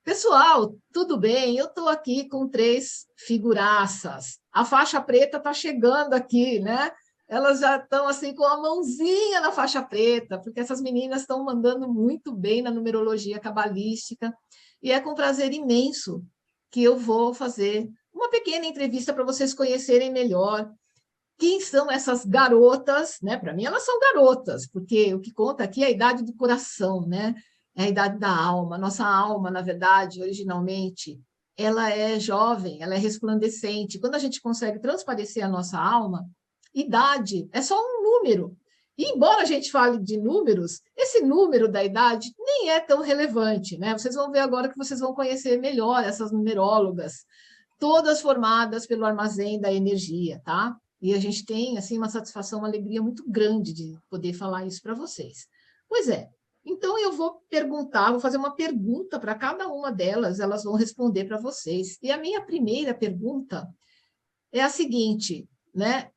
Pessoal, tudo bem? Eu estou aqui com três figuraças. A faixa preta está chegando aqui, né? Elas já estão assim com a mãozinha na faixa preta, porque essas meninas estão mandando muito bem na numerologia cabalística. E é com prazer imenso que eu vou fazer uma pequena entrevista para vocês conhecerem melhor quem são essas garotas, né? Para mim, elas são garotas, porque o que conta aqui é a idade do coração, né? É a idade da alma. Nossa alma, na verdade, originalmente, ela é jovem, ela é resplandecente. Quando a gente consegue transparecer a nossa alma, idade é só um número. E embora a gente fale de números, esse número da idade nem é tão relevante, né? Vocês vão ver agora que vocês vão conhecer melhor essas numerólogas, todas formadas pelo armazém da energia, tá? E a gente tem, assim, uma satisfação, uma alegria muito grande de poder falar isso para vocês. Pois é, então eu vou perguntar, vou fazer uma pergunta para cada uma delas, elas vão responder para vocês. E a minha primeira pergunta é a seguinte, né?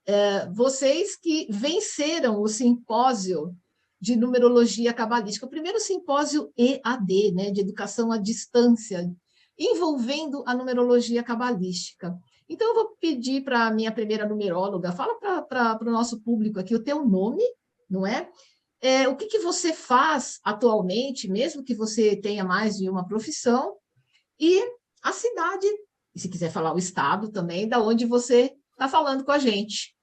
Vocês que venceram o simpósio de numerologia cabalística, o primeiro simpósio EAD, né, de educação à distância, envolvendo a numerologia cabalística. Então, eu vou pedir para a minha primeira numeróloga, fala para o nosso público aqui o teu nome, não é? O que você faz atualmente, mesmo que você tenha mais de uma profissão, e a cidade, e se quiser falar o estado também, da onde você está falando com a gente.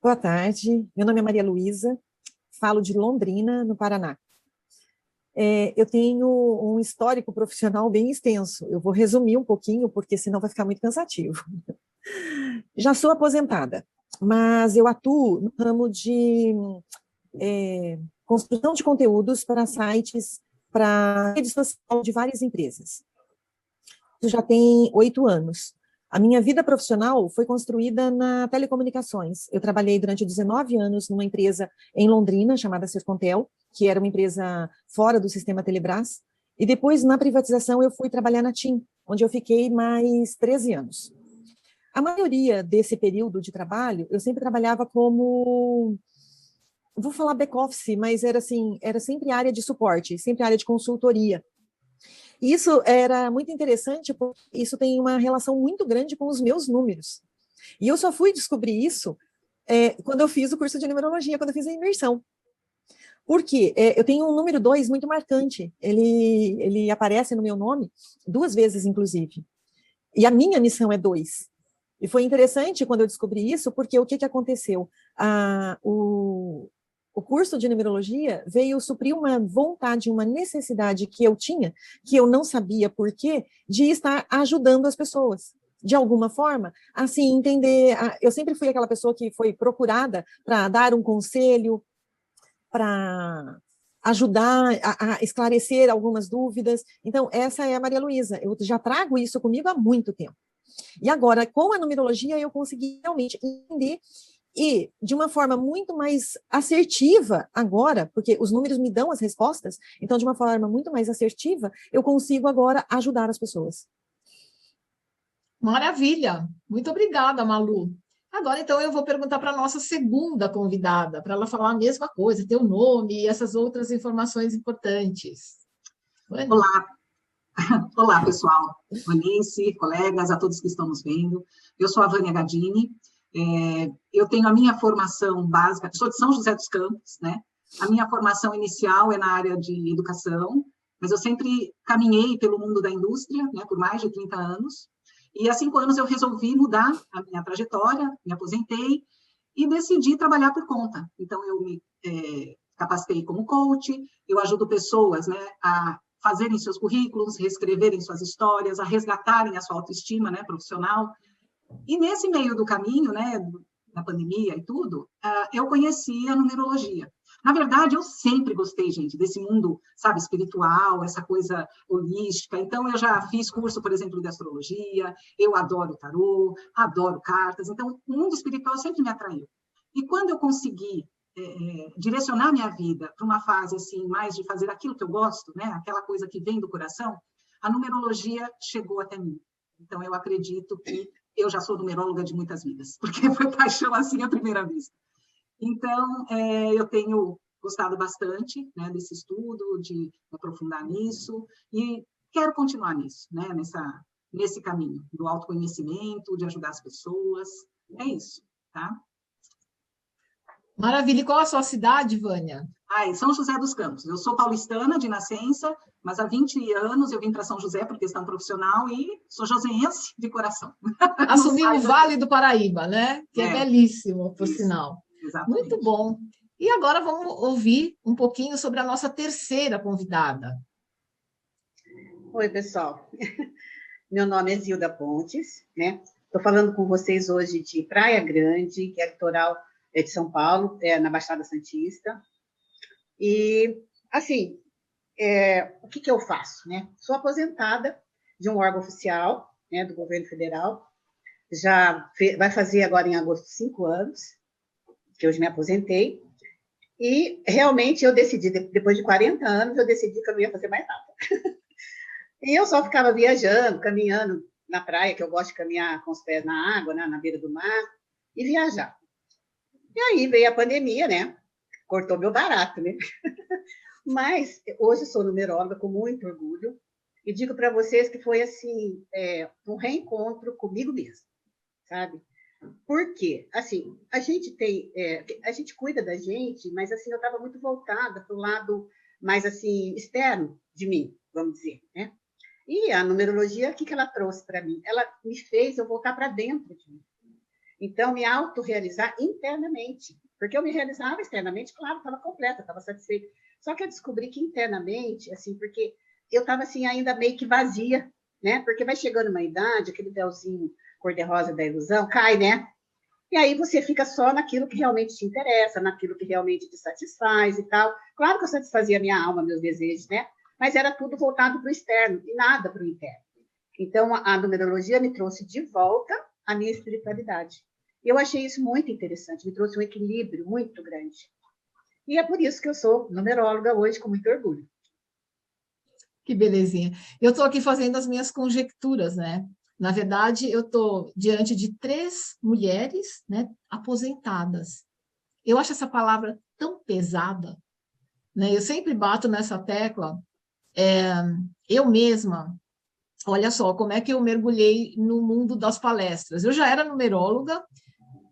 Boa tarde, meu nome é Maria Luísa, falo de Londrina, no Paraná. Eu tenho um histórico profissional bem extenso. Eu vou resumir um pouquinho, porque senão vai ficar muito cansativo. Já sou aposentada, mas eu atuo no ramo de construção de conteúdos para sites, para redes sociais de várias empresas. Isso já tem 8 anos. A minha vida profissional foi construída na telecomunicações. Eu trabalhei durante 19 anos numa empresa em Londrina, chamada Sercontel, que era uma empresa fora do sistema Telebrás, e depois, na privatização, eu fui trabalhar na TIM, onde eu fiquei mais 13 anos. A maioria desse período de trabalho, eu sempre trabalhava como, vou falar back-office, mas era sempre área de suporte, sempre área de consultoria. Isso era muito interessante, porque isso tem uma relação muito grande com os meus números. E eu só fui descobrir isso quando eu fiz o curso de numerologia, quando eu fiz a imersão. Por quê? Eu tenho um número 2 muito marcante. Ele aparece no meu nome 2 vezes, inclusive. E a minha missão é 2. E foi interessante quando eu descobri isso, porque o que aconteceu? O curso de numerologia veio suprir uma vontade, uma necessidade que eu tinha, que eu não sabia por quê, de estar ajudando as pessoas. De alguma forma, assim, entender... Eu sempre fui aquela pessoa que foi procurada para dar um conselho, para ajudar a esclarecer algumas dúvidas. Então, essa é a Maria Luísa. Eu já trago isso comigo há muito tempo. E agora, com a numerologia, eu consegui realmente entender e, de uma forma muito mais assertiva agora, porque os números me dão as respostas, então, de uma forma muito mais assertiva, eu consigo agora ajudar as pessoas. Maravilha! Muito obrigada, Malu. Agora, então, eu vou perguntar para a nossa segunda convidada, para ela falar a mesma coisa, teu nome e essas outras informações importantes. Vânia. Olá, pessoal. Vanice, colegas, a todos que estão nos vendo. Eu sou a Vânia Gadini. Eu tenho a minha formação básica, sou de São José dos Campos, né? A minha formação inicial é na área de educação, mas eu sempre caminhei pelo mundo da indústria, né, por mais de 30 anos. E há 5 anos eu resolvi mudar a minha trajetória, me aposentei e decidi trabalhar por conta. Então, eu me capacitei como coach, eu ajudo pessoas, né, a fazerem seus currículos, reescreverem suas histórias, a resgatarem a sua autoestima, né, profissional. E nesse meio do caminho, né, da pandemia e tudo, eu conheci a numerologia. Na verdade, eu sempre gostei, gente, desse mundo, sabe, espiritual, essa coisa holística. Então, eu já fiz curso, por exemplo, de astrologia, eu adoro tarô, adoro cartas. Então, o mundo espiritual sempre me atraiu. E quando eu consegui direcionar minha vida para uma fase, assim, mais de fazer aquilo que eu gosto, né, aquela coisa que vem do coração, a numerologia chegou até mim. Então, eu acredito que eu já sou numeróloga de muitas vidas, porque foi paixão assim à primeira vista. Então, eu tenho gostado bastante, né, desse estudo, de aprofundar nisso, e quero continuar nisso, né? Nesse caminho do autoconhecimento, de ajudar as pessoas. É isso, tá? Maravilha. E qual a sua cidade, Vânia? Em São José dos Campos. Eu sou paulistana de nascença, mas há 20 anos eu vim para São José por questão profissional e sou joseense de coração. Assumiu o Vale do Paraíba, né? Que é belíssimo, por sinal. Exatamente. Muito bom. E agora vamos ouvir um pouquinho sobre a nossa terceira convidada. Oi, pessoal. Meu nome é Zilda Pontes, né? Estou falando com vocês hoje de Praia Grande, que é litoral de São Paulo, na Baixada Santista. E, assim, o que eu faço, né? Sou aposentada de um órgão oficial, né, do governo federal. Vai fazer agora em agosto 5 anos, que eu me aposentei. E, realmente, eu decidi, depois de 40 anos, eu decidi que eu não ia fazer mais nada. E eu só ficava viajando, caminhando na praia, que eu gosto de caminhar com os pés na água, né, na beira do mar, e viajar. E aí veio a pandemia, né? Cortou meu barato, né? Mas hoje sou numeróloga com muito orgulho e digo para vocês que foi assim um reencontro comigo mesma, sabe? Por quê? Assim, a gente cuida da gente, mas assim eu estava muito voltada para o lado mais assim externo de mim, vamos dizer, né? E a numerologia, o que ela trouxe para mim? Ela me fez eu voltar para dentro de mim. Então, me autorrealizar internamente. Porque eu me realizava externamente, claro, estava completa, estava satisfeita. Só que eu descobri que internamente, assim, porque eu estava assim, ainda meio que vazia, né? Porque vai chegando uma idade, aquele véuzinho cor-de-rosa da ilusão cai, né? E aí você fica só naquilo que realmente te interessa, naquilo que realmente te satisfaz e tal. Claro que eu satisfazia a minha alma, meus desejos, né? Mas era tudo voltado para o externo e nada para o interno. Então, a numerologia me trouxe de volta a minha espiritualidade. E eu achei isso muito interessante, me trouxe um equilíbrio muito grande. E é por isso que eu sou numeróloga hoje, com muito orgulho. Que belezinha. Eu estou aqui fazendo as minhas conjecturas, né? Na verdade, eu estou diante de 3 mulheres, né, aposentadas. Eu acho essa palavra tão pesada, né? Eu sempre bato nessa tecla. Eu mesma, olha só, como é que eu mergulhei no mundo das palestras. Eu já era numeróloga,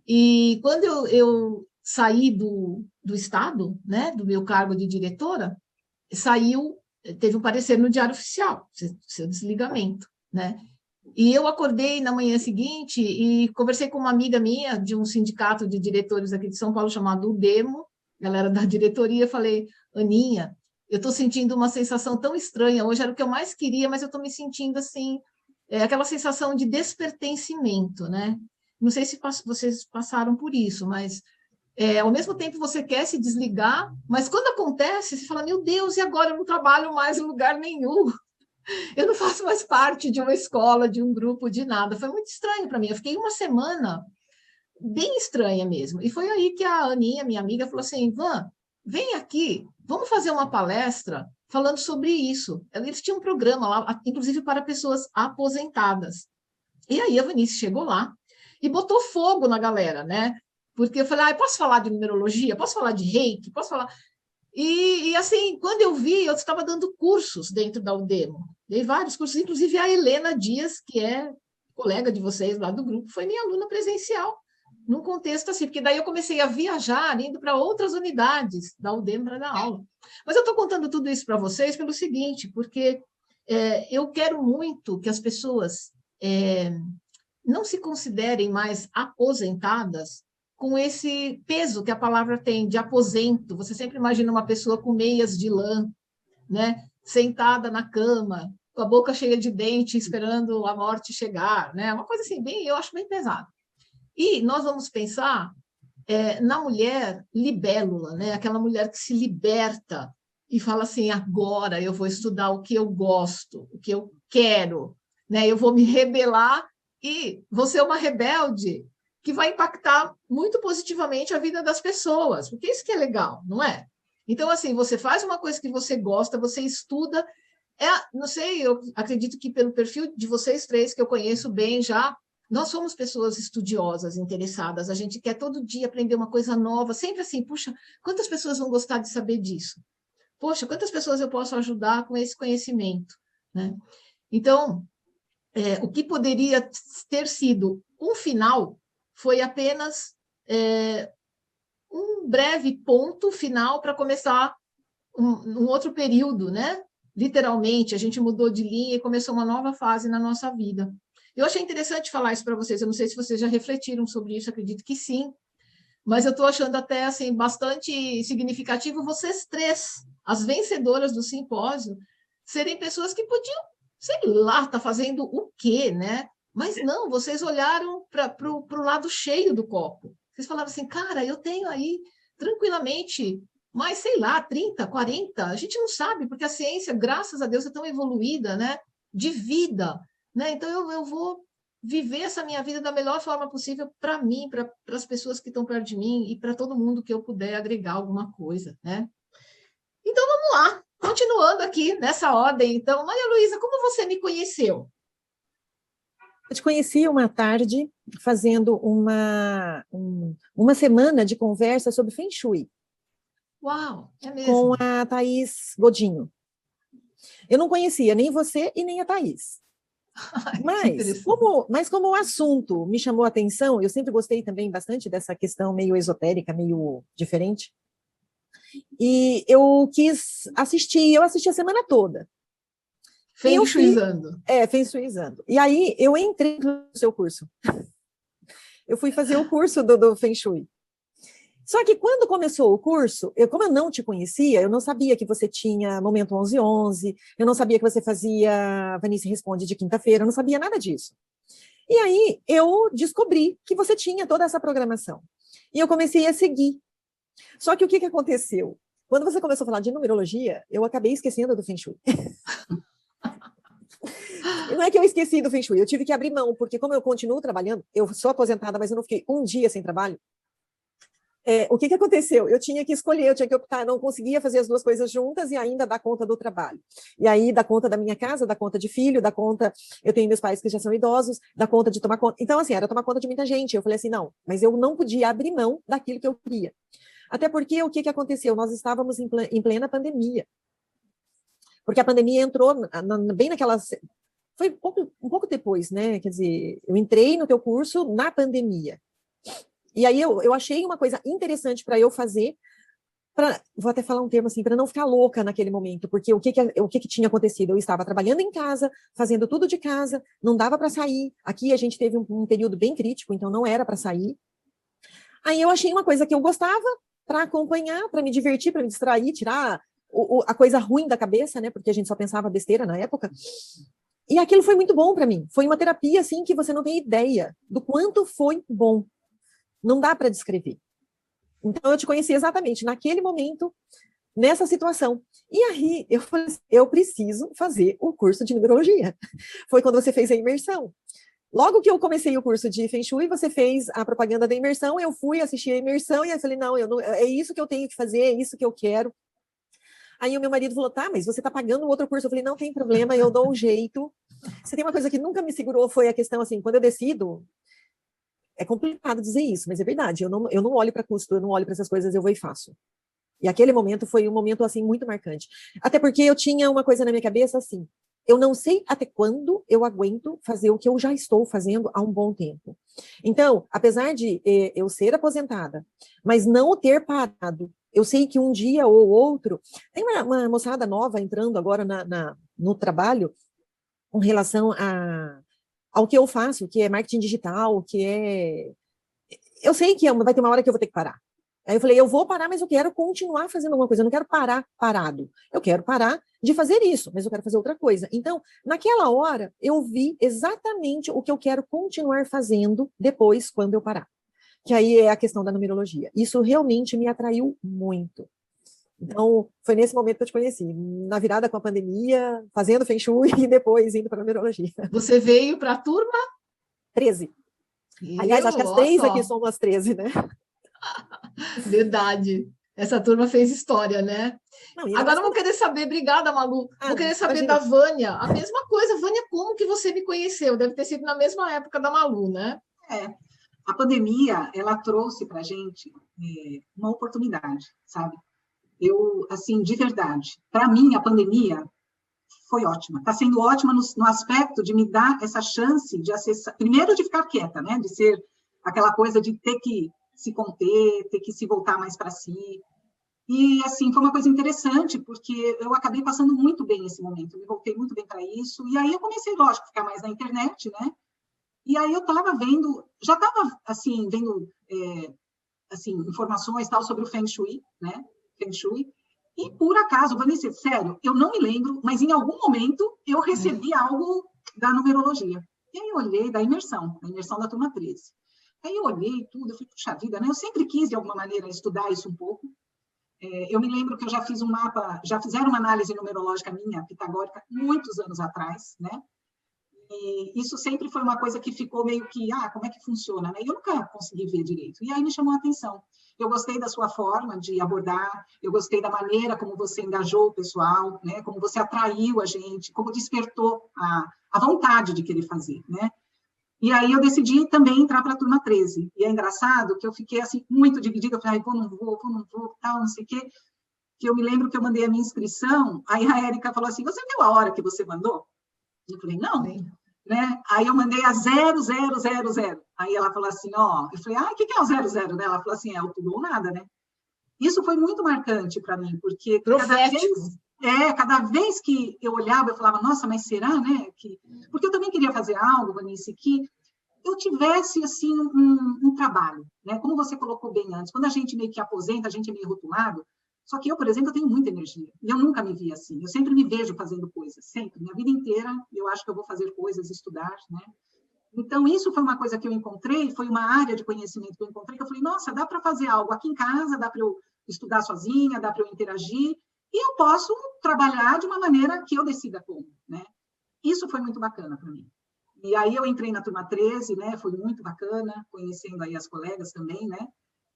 e quando eu saí do Estado, né, do meu cargo de diretora, teve um parecer no Diário Oficial, seu desligamento, né? E eu acordei na manhã seguinte e conversei com uma amiga minha de um sindicato de diretores aqui de São Paulo chamado UDEMO, ela era da diretoria, falei, Aninha, eu estou sentindo uma sensação tão estranha, hoje era o que eu mais queria, mas eu estou me sentindo assim, aquela sensação de despertencimento, né? Não sei se vocês passaram por isso, mas ao mesmo tempo você quer se desligar, mas quando acontece, você fala, meu Deus, e agora eu não trabalho mais em lugar nenhum? Eu não faço mais parte de uma escola, de um grupo, de nada. Foi muito estranho para mim. Eu fiquei uma semana bem estranha mesmo. E foi aí que a Aninha, minha amiga, falou assim, Van, vem aqui, vamos fazer uma palestra falando sobre isso. Eles tinham um programa lá, inclusive para pessoas aposentadas. E aí a Vanice chegou lá e botou fogo na galera, né? Porque eu falei, posso falar de numerologia? Posso falar de reiki? Posso falar... E assim, quando eu vi, eu estava dando cursos dentro da UDEMO. Dei vários cursos, inclusive a Helena Dias, que é colega de vocês lá do grupo, foi minha aluna presencial, num contexto assim, porque daí eu comecei a viajar, indo para outras unidades da UDEMO para dar aula. Mas eu estou contando tudo isso para vocês pelo seguinte, porque eu quero muito que as pessoas não se considerem mais aposentadas com esse peso que a palavra tem, de aposento. Você sempre imagina uma pessoa com meias de lã, né? Sentada na cama, com a boca cheia de dente, esperando a morte chegar, né? Uma coisa assim, eu acho bem pesado. E nós vamos pensar na mulher libélula, né? Aquela mulher que se liberta e fala assim, agora eu vou estudar o que eu gosto, o que eu quero, né? Eu vou me rebelar e vou ser uma rebelde que vai impactar muito positivamente a vida das pessoas, porque isso que é legal, não é? Então, assim, você faz uma coisa que você gosta, você estuda, não sei, eu acredito que pelo perfil de vocês 3, que eu conheço bem já, nós somos pessoas estudiosas, interessadas, a gente quer todo dia aprender uma coisa nova, sempre assim, puxa, quantas pessoas vão gostar de saber disso? Poxa, quantas pessoas eu posso ajudar com esse conhecimento? né? Então, o que poderia ter sido um final foi apenas um breve ponto final para começar um outro período, né? Literalmente, a gente mudou de linha e começou uma nova fase na nossa vida. Eu achei interessante falar isso para vocês, eu não sei se vocês já refletiram sobre isso, acredito que sim, mas eu estou achando até assim, bastante significativo vocês três, as vencedoras do simpósio, serem pessoas que podiam, sei lá, estar fazendo o quê, né? Mas não, vocês olharam para o lado cheio do copo. Vocês falaram assim, cara, eu tenho aí tranquilamente, mais, sei lá, 30, 40, a gente não sabe, porque a ciência, graças a Deus, é tão evoluída, né? De vida, né? Então, eu vou viver essa minha vida da melhor forma possível para mim, para as pessoas que estão perto de mim e para todo mundo que eu puder agregar alguma coisa, né? Então, vamos lá, continuando aqui nessa ordem. Então, Maria Luísa, como você me conheceu? Eu te conheci uma tarde fazendo uma semana de conversa sobre Feng Shui. Uau, é mesmo? Com a Thaís Godinho. Eu não conhecia nem você e nem a Thaís. Mas como o assunto me chamou a atenção, eu sempre gostei também bastante dessa questão meio esotérica, meio diferente, e eu quis assistir, eu assisti a semana toda. Feng Shuizando. Feng Shuizando. E aí eu entrei no seu curso. Eu fui fazer o curso do Feng Shui. Só que quando começou o curso, como eu não te conhecia, eu não sabia que você tinha Momento 1111, eu não sabia que você fazia Vanice Responde de quinta-feira, eu não sabia nada disso. E aí eu descobri que você tinha toda essa programação. E eu comecei a seguir. Só que o que aconteceu? Quando você começou a falar de numerologia, eu acabei esquecendo do Feng Shui. E não é que eu esqueci do Feng Shui, eu tive que abrir mão, porque como eu continuo trabalhando, eu sou aposentada, mas eu não fiquei um dia sem trabalho. O que aconteceu? Eu tinha que escolher, eu tinha que optar, não conseguia fazer as duas coisas juntas e ainda dar conta do trabalho. E aí, dar conta da minha casa, dar conta de filho, dar conta... Eu tenho meus pais que já são idosos, dar conta de tomar conta... Então, assim, era tomar conta de muita gente. Eu falei assim, não, mas eu não podia abrir mão daquilo que eu queria. Até porque, o que aconteceu? Nós estávamos em plena pandemia. Porque a pandemia entrou bem naquelas... Foi um pouco depois, né? Quer dizer, eu entrei no teu curso na pandemia. E aí eu achei uma coisa interessante para eu fazer, vou até falar um termo assim, para não ficar louca naquele momento, porque o que tinha acontecido? Eu estava trabalhando em casa, fazendo tudo de casa, não dava para sair. Aqui a gente teve um período bem crítico, então não era para sair. Aí eu achei uma coisa que eu gostava para acompanhar, para me divertir, para me distrair, tirar a coisa ruim da cabeça, né? Porque a gente só pensava besteira na época. E aquilo foi muito bom para mim. Foi uma terapia assim que você não tem ideia do quanto foi bom. Não dá para descrever. Então, eu te conheci exatamente naquele momento, nessa situação. E aí, eu falei assim, eu preciso fazer o curso de numerologia. Foi quando você fez a imersão. Logo que eu comecei o curso de Feng Shui, você fez a propaganda da imersão, eu fui assistir a imersão, e eu falei, não, é isso que eu tenho que fazer, é isso que eu quero. Aí o meu marido falou, tá, mas você tá pagando um outro curso. Eu falei, não tem problema, eu dou um jeito. Se tem uma coisa que nunca me segurou, foi a questão assim, quando eu decido... É complicado dizer isso, mas é verdade. Eu não olho para custo, eu não olho para essas coisas, eu vou e faço. E aquele momento foi um momento, assim, muito marcante. Até porque eu tinha uma coisa na minha cabeça, assim, eu não sei até quando eu aguento fazer o que eu já estou fazendo há um bom tempo. Então, apesar de eu ser aposentada, mas não ter parado, eu sei que um dia ou outro... Tem uma moçada nova entrando agora no trabalho com relação ao que eu faço, que é marketing digital, que é... Eu sei que vai ter uma hora que eu vou ter que parar. Aí eu falei, eu vou parar, mas eu quero continuar fazendo alguma coisa, eu não quero parar parado. Eu quero parar de fazer isso, mas eu quero fazer outra coisa. Então, naquela hora, eu vi exatamente o que eu quero continuar fazendo depois, quando eu parar. Que aí é a questão da numerologia. Isso realmente me atraiu muito. Então, foi nesse momento que eu te conheci, na virada com a pandemia, fazendo Feng Shui e depois indo para a numerologia. Você veio para a turma? 13. Aliás, acho que as 3 aqui somos as 13, né? Verdade. Essa turma fez história, né? Não, agora eu vou querer saber, obrigada, Malu, vou querer saber da Vânia. A mesma coisa, Vânia, como que você me conheceu? Deve ter sido na mesma época da Malu, né? A pandemia, ela trouxe para a gente uma oportunidade, sabe? Eu, assim, de verdade, para mim, a pandemia foi ótima. Está sendo ótima no aspecto de me dar essa chance de acessar, primeiro de ficar quieta, né? De ser aquela coisa de ter que se conter, ter que se voltar mais para si. E, assim, foi uma coisa interessante, porque eu acabei passando muito bem esse momento, eu me voltei muito bem para isso, e aí eu comecei, lógico, a ficar mais na internet, né? E aí eu estava vendo, já estava, assim, vendo, assim, informações tal sobre o Feng Shui, né? Feng Shui. E, por acaso, Vanessa, sério, eu não me lembro, mas em algum momento eu recebi algo da numerologia. E aí eu olhei da imersão da turma 13. Aí eu olhei tudo, eu falei, puxa vida, né? Eu sempre quis, de alguma maneira, estudar isso um pouco. Eu me lembro que eu já fiz um mapa, já fizeram uma análise numerológica minha, pitagórica, muitos anos atrás, né? E isso sempre foi uma coisa que ficou meio que, como é que funciona, né? E eu nunca consegui ver direito. E aí me chamou a atenção. Eu gostei da sua forma de abordar, eu gostei da maneira como você engajou o pessoal, né? Como você atraiu a gente, como despertou a vontade de querer fazer, né? E aí eu decidi também entrar para a turma 13. E é engraçado que eu fiquei assim muito dividida, eu falei, vou, não vou, tal, não sei o quê. Que eu me lembro que eu mandei a minha inscrição, aí a Érica falou assim, você viu a hora que você mandou? Eu falei, não. Né? Aí eu mandei a 0000. Aí ela falou assim, eu falei, o que é o 00? Né? Ela falou assim, é o tudo ou nada, né? Isso foi muito marcante para mim, porque cada vez que eu olhava, eu falava, nossa, mas será, né? Porque eu também queria fazer algo, Vanice, que eu tivesse, assim, um trabalho, né? Como você colocou bem antes, quando a gente meio que aposenta, a gente é meio rotulado, só que eu, por exemplo, eu tenho muita energia, e eu nunca me vi assim, eu sempre me vejo fazendo coisas, sempre, minha vida inteira, eu acho que eu vou fazer coisas, estudar, né? Então, isso foi uma coisa que eu encontrei, foi uma área de conhecimento que eu encontrei, que eu falei, nossa, dá para fazer algo aqui em casa, dá para eu estudar sozinha, dá para eu interagir, e eu posso trabalhar de uma maneira que eu decida como, né? Isso foi muito bacana para mim. E aí eu entrei na turma 13, né? Foi muito bacana, conhecendo aí as colegas também, né?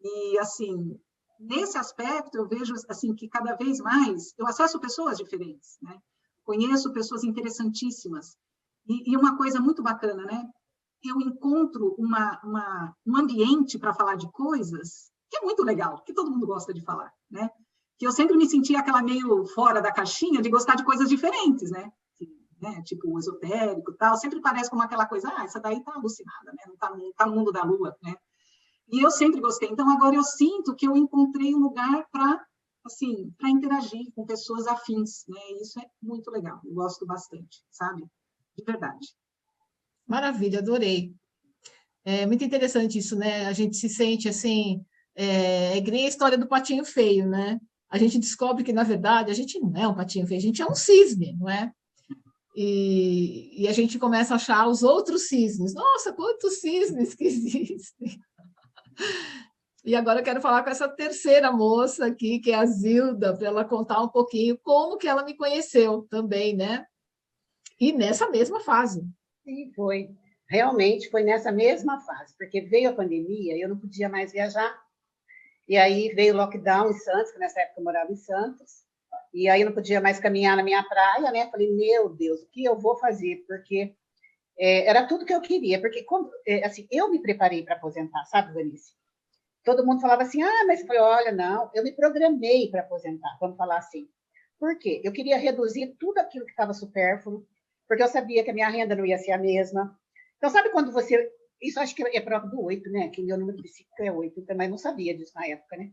E, assim, nesse aspecto, eu vejo, assim, que cada vez mais eu acesso pessoas diferentes, né? Conheço pessoas interessantíssimas. E uma coisa muito bacana, né? Eu encontro um ambiente para falar de coisas que é muito legal, que todo mundo gosta de falar, né? Que eu sempre me sentia aquela meio fora da caixinha de gostar de coisas diferentes, né? Tipo o esotérico e tal, sempre parece como aquela coisa, essa daí tá alucinada, né? Não tá no mundo da lua, né? E eu sempre gostei. Então, agora eu sinto que eu encontrei um lugar para, assim, para interagir com pessoas afins, né? Isso é muito legal, eu gosto bastante, sabe? De verdade. Maravilha, adorei. É muito interessante isso, né? A gente se sente assim, que nem a história do patinho feio, né? A gente descobre que, na verdade, a gente não é um patinho feio, a gente é um cisne, não é? E a gente começa a achar os outros cisnes. Nossa, quantos cisnes que existem! E agora eu quero falar com essa terceira moça aqui, que é a Zilda, para ela contar um pouquinho como que ela me conheceu também, né? E nessa mesma fase. Sim, foi. Realmente foi nessa mesma fase, porque veio a pandemia, eu não podia mais viajar. E aí veio o lockdown em Santos, que nessa época eu morava em Santos. E aí eu não podia mais caminhar na minha praia, né? Falei, meu Deus, o que eu vou fazer? Porque era tudo que eu queria. Porque, assim, eu me preparei para aposentar, sabe, Vanice? Todo mundo falava assim, mas foi, olha, não, eu me programei para aposentar, vamos falar assim. Por quê? Eu queria reduzir tudo aquilo que estava supérfluo, porque eu sabia que a minha renda não ia ser a mesma. Então, sabe quando você... Isso acho que é próprio do 8, né? Que meu número de psíquico é 8, eu também não sabia disso na época, né?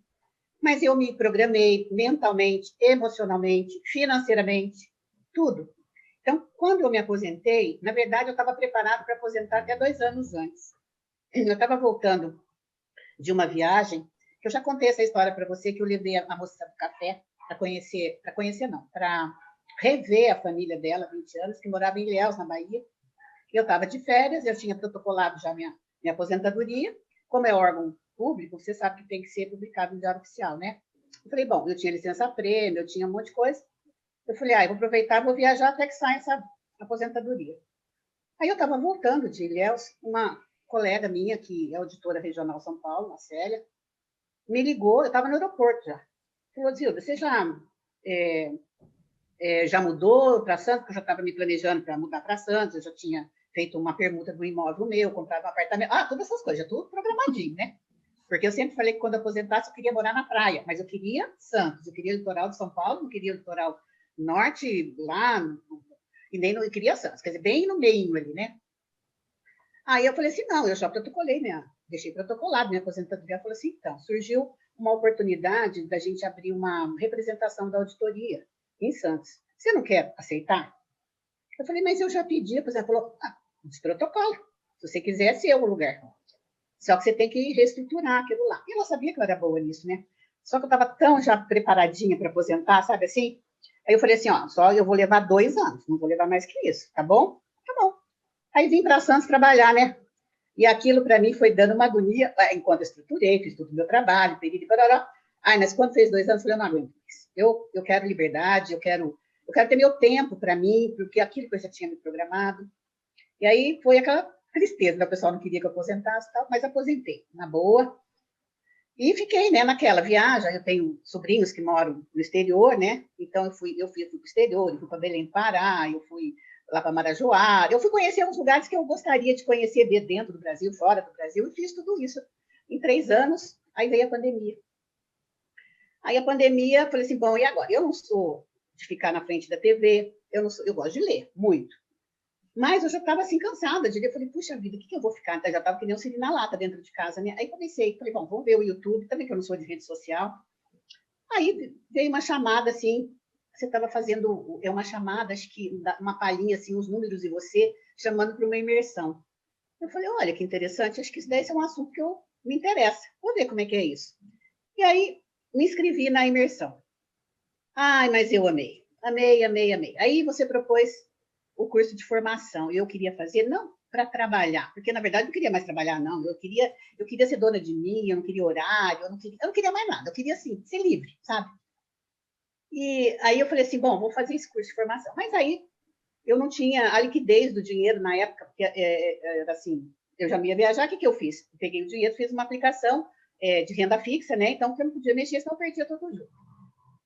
Mas eu me programei mentalmente, emocionalmente, financeiramente, tudo. Então, quando eu me aposentei, na verdade, eu estava preparada para aposentar até 2 anos antes. Eu estava voltando de uma viagem, que eu já contei essa história para você, que eu levei a moça do café para rever a família dela, 20 anos, que morava em Ilhéus, na Bahia. Eu estava de férias, eu tinha protocolado já minha aposentadoria. Como é órgão público, você sabe que tem que ser publicado no Diário Oficial, né? Eu falei, bom, eu tinha licença-prêmio, eu tinha um monte de coisa. Eu falei, eu vou aproveitar, vou viajar até que saia essa aposentadoria. Aí eu estava voltando de Ilhéus, uma colega minha, que é auditora regional São Paulo, a Célia, me ligou, eu estava no aeroporto já. Falou, Zilda, você já mudou para Santos? Porque eu já estava me planejando para mudar para Santos, eu já tinha feito uma permuta do imóvel meu, comprado um apartamento, todas essas coisas, já tudo programadinho, né? Porque eu sempre falei que quando aposentasse eu queria morar na praia, mas eu queria Santos, eu queria o litoral de São Paulo, não queria o litoral norte, lá, e nem no queria Santos, quer dizer, bem no meio ali, né? Aí eu falei assim, não, eu já protocolei, deixei protocolado minha aposentadoria. Eu falei assim, então, surgiu uma oportunidade da gente abrir uma representação da auditoria em Santos. Você não quer aceitar? Eu falei, mas eu já pedi. A pessoa falou, desprotocolo. Se você quiser, é seu o lugar. Só que você tem que reestruturar aquilo lá. E ela sabia que eu era boa nisso, né? Só que eu estava tão já preparadinha para aposentar, sabe assim? Aí eu falei assim, ó, só eu vou levar 2 anos, não vou levar mais que isso, tá bom? Tá bom. Aí vim para Santos trabalhar, né? E aquilo para mim foi dando uma agonia, enquanto eu estruturei, fiz tudo o meu trabalho, período, parará. Mas quando fez 2 anos, eu falei, eu não aguento mais. Eu quero liberdade, eu quero ter meu tempo para mim, porque aquilo que eu já tinha me programado. E aí foi aquela tristeza, né? O pessoal não queria que eu aposentasse, tal, mas aposentei, na boa. E fiquei, né, naquela viagem. Eu tenho sobrinhos que moram no exterior, né? Então eu fui para o exterior, eu fui para Belém do Pará, eu fui lá para Marajoara. Eu fui conhecer uns lugares que eu gostaria de conhecer dentro do Brasil, fora do Brasil, e fiz tudo isso em 3 anos. Aí veio a pandemia. Aí a pandemia, falei assim, bom, e agora? Eu não sou de ficar na frente da TV, eu gosto de ler, muito. Mas eu já estava assim, cansada de ler. Eu falei, puxa vida, o que eu vou ficar? Então, já estava que nem um siri na lata dentro de casa, né? Aí comecei, falei, bom, vamos ver o YouTube, também que eu não sou de rede social. Aí veio uma chamada, assim, você estava fazendo uma chamada, acho que uma palhinha, assim, os números e você, chamando para uma imersão. Eu falei, olha, que interessante, acho que isso daí é um assunto que me interessa. Vou ver como é que é isso. E aí, me inscrevi na imersão. Ai, mas eu amei. Amei, amei, amei. Aí você propôs o curso de formação. Eu queria fazer, não para trabalhar, porque, na verdade, eu não queria mais trabalhar, não. Eu queria ser dona de mim, eu não queria horário, eu não queria mais nada. Eu queria, assim, ser livre, sabe? E aí eu falei assim, bom, vou fazer esse curso de formação. Mas aí eu não tinha a liquidez do dinheiro na época, porque era assim, eu já ia viajar, o que eu fiz? Eu peguei o dinheiro, fiz uma aplicação de renda fixa, né? Então, eu não podia mexer, senão eu perdia todo o jogo.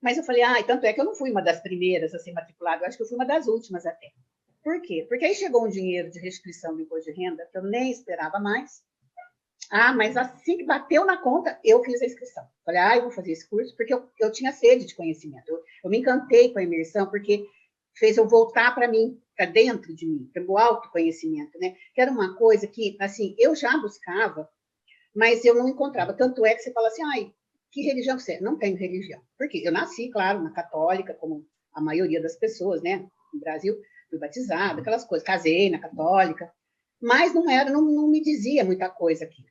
Mas eu falei, e tanto é que eu não fui uma das primeiras a ser matriculada, eu acho que eu fui uma das últimas até. Por quê? Porque aí chegou um dinheiro de restituição do imposto de renda que eu nem esperava mais. Mas assim que bateu na conta, eu fiz a inscrição. Falei, eu vou fazer esse curso, porque eu tinha sede de conhecimento. Eu me encantei com a imersão, porque fez eu voltar para mim, para dentro de mim, para o autoconhecimento, né? Que era uma coisa que, assim, eu já buscava, mas eu não encontrava. Tanto é que você fala assim, que religião você é? Não tenho religião. Por quê? Eu nasci, claro, na católica, como a maioria das pessoas, né? No Brasil, fui batizada, aquelas coisas. Casei na católica, mas não me dizia muita coisa aqui.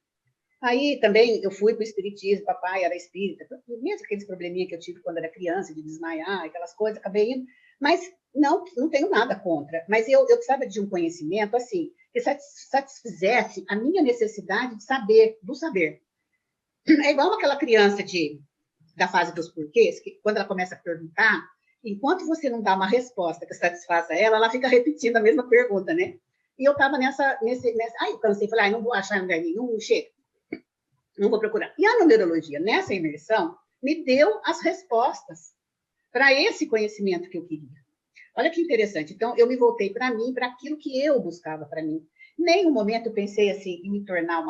Aí também eu fui para o espiritismo, papai era espírita, mesmo aqueles probleminhas que eu tive quando era criança, de desmaiar, aquelas coisas, acabei indo, mas não tenho nada contra. Mas eu precisava de um conhecimento, assim, que satisfizesse a minha necessidade de saber, do saber. É igual aquela criança da fase dos porquês, que quando ela começa a perguntar, enquanto você não dá uma resposta que satisfaça ela fica repetindo a mesma pergunta, né? E eu estava nessa... eu cansei, falei, não vou achar em lugar nenhum, chega. Não vou procurar. E a numerologia, nessa imersão, me deu as respostas para esse conhecimento que eu queria. Olha que interessante. Então, eu me voltei para mim, para aquilo que eu buscava para mim. Em nenhum momento eu pensei assim, em me tornar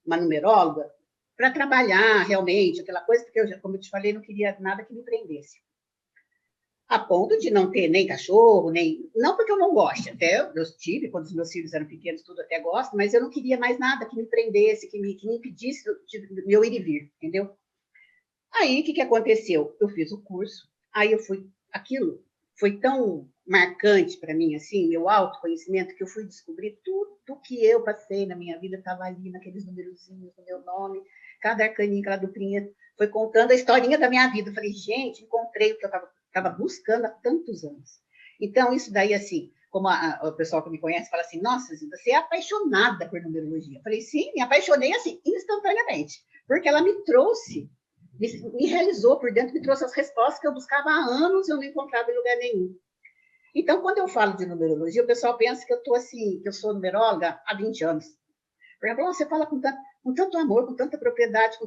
uma numeróloga para trabalhar realmente, aquela coisa, porque como eu te falei, não queria nada que me prendesse. A ponto de não ter nem cachorro, não porque eu não goste, até eu tive, quando os meus filhos eram pequenos, tudo até gosto, mas eu não queria mais nada que me prendesse, que me impedisse de eu ir e vir, entendeu? Aí, o que aconteceu? Eu fiz o curso, aí aquilo foi tão marcante para mim, assim, meu autoconhecimento, que eu fui descobrir tudo que eu passei na minha vida, estava ali naqueles numerozinhos do meu nome, cada arcaninho, cada duplinha, foi contando a historinha da minha vida. Eu falei, gente, encontrei o que eu estava buscando há tantos anos. Então, isso daí, assim, como o pessoal que me conhece fala assim, nossa, você é apaixonada por numerologia. Eu falei, sim, me apaixonei, assim, instantaneamente, porque ela me trouxe, me realizou por dentro, me trouxe as respostas que eu buscava há anos e eu não encontrava em lugar nenhum. Então, quando eu falo de numerologia, o pessoal pensa que eu estou assim, que eu sou numeróloga há 20 anos. Por exemplo, você fala com tanto amor, com tanta propriedade,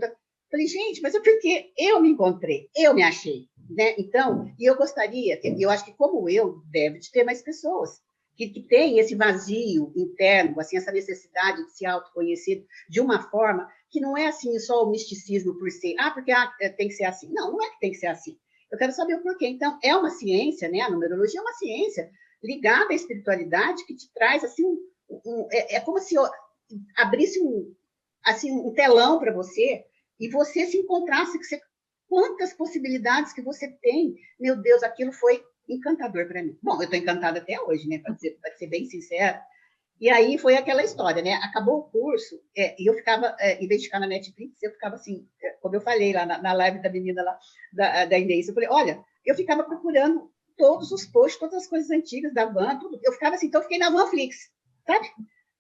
falei, gente, mas é porque eu me encontrei, eu me achei, né? Então, e eu gostaria, eu acho que como eu, deve ter mais pessoas que têm esse vazio interno, assim, essa necessidade de se autoconhecer de uma forma que não é assim só o misticismo por ser, porque tem que ser assim. Não é que tem que ser assim. Eu quero saber o porquê. Então, é uma ciência, né? A numerologia é uma ciência ligada à espiritualidade que te traz, assim, é como se eu abrisse um telão para você e você se encontrasse, quantas possibilidades que você tem. Meu Deus, aquilo foi encantador para mim. Bom, eu estou encantada até hoje, né? Para ser bem sincera. E aí foi aquela história, né? Acabou o curso, e eu ficava, em vez de ficar na Netflix, eu ficava assim, como eu falei lá na live da menina lá, da Inês, eu falei, olha, eu ficava procurando todos os posts, todas as coisas antigas da Van, tudo. Eu ficava assim, então eu fiquei na Vanflix, sabe?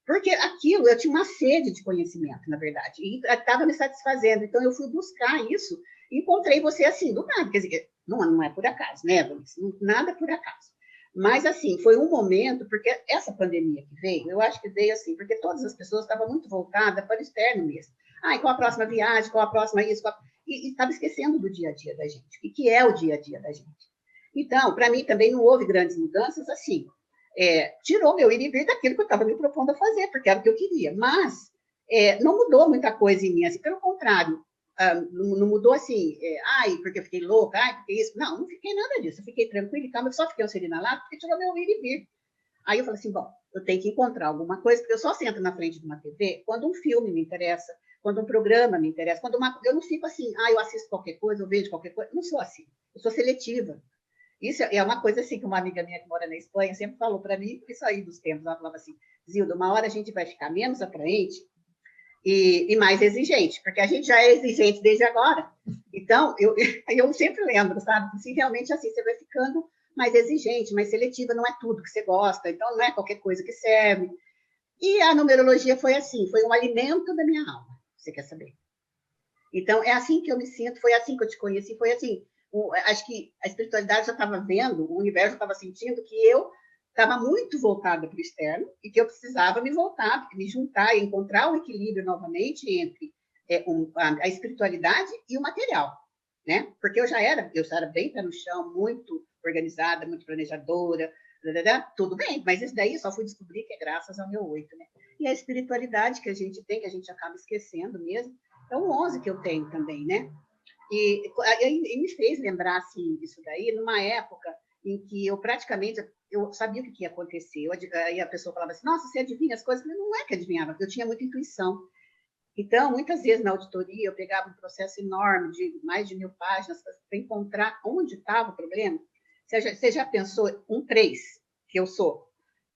Porque aquilo, eu tinha uma sede de conhecimento, na verdade, e estava me satisfazendo. Então eu fui buscar isso e encontrei você assim, do nada. Quer dizer, não é por acaso, né, nada por acaso. Mas, assim, foi um momento, porque essa pandemia que veio, eu acho que veio assim, porque todas as pessoas estavam muito voltadas para o externo mesmo. Ai, qual a próxima viagem, qual a próxima isso, e estava esquecendo do dia a dia da gente. O que é o dia a dia da gente? Então, para mim também não houve grandes mudanças, assim, tirou meu ir e vir daquilo que eu estava me propondo a fazer, porque era o que eu queria. Mas não mudou muita coisa em mim, assim, pelo contrário. Não mudou assim, ai, porque eu fiquei louca, ai, porque isso. Não fiquei nada disso. Eu fiquei tranquila e calma, eu só fiquei serenalado porque tirou meu ir e vir. Aí eu falei assim, bom, eu tenho que encontrar alguma coisa, porque eu só sento na frente de uma TV quando um filme me interessa, quando um programa me interessa, eu não fico assim, eu assisto qualquer coisa, eu vejo qualquer coisa. Não sou assim, eu sou seletiva. Isso é uma coisa assim que uma amiga minha que mora na Espanha sempre falou para mim, isso aí dos tempos, ela falava assim, Zilda, uma hora a gente vai ficar menos atraente e mais exigente, porque a gente já é exigente desde agora. Então, eu sempre lembro, sabe? Se realmente assim, você vai ficando mais exigente, mais seletiva, não é tudo que você gosta, então não é qualquer coisa que serve. E a numerologia foi assim, foi um alimento da minha alma, você quer saber? Então, é assim que eu me sinto, foi assim que eu te conheci, foi assim, acho que a espiritualidade já estava vendo, o universo estava sentindo que eu estava muito voltada para o externo e que eu precisava me voltar, me juntar e encontrar o equilíbrio novamente entre a espiritualidade e o material, né? Porque eu já era bem pé no chão, muito organizada, muito planejadora, tudo bem, mas isso daí eu só fui descobrir que é graças ao meu 8, né? E a espiritualidade que a gente tem, que a gente acaba esquecendo mesmo, é o 11 que eu tenho também, né? E me fez lembrar, assim, isso daí, numa época em que eu praticamente, eu sabia o que ia acontecer. Aí a pessoa falava assim, nossa, você adivinha as coisas? Eu falei, não é que adivinhava, eu tinha muita intuição. Então, muitas vezes na auditoria, eu pegava um processo enorme, de mais de 1000 páginas, para encontrar onde estava o problema. Você já pensou, 3, que eu sou,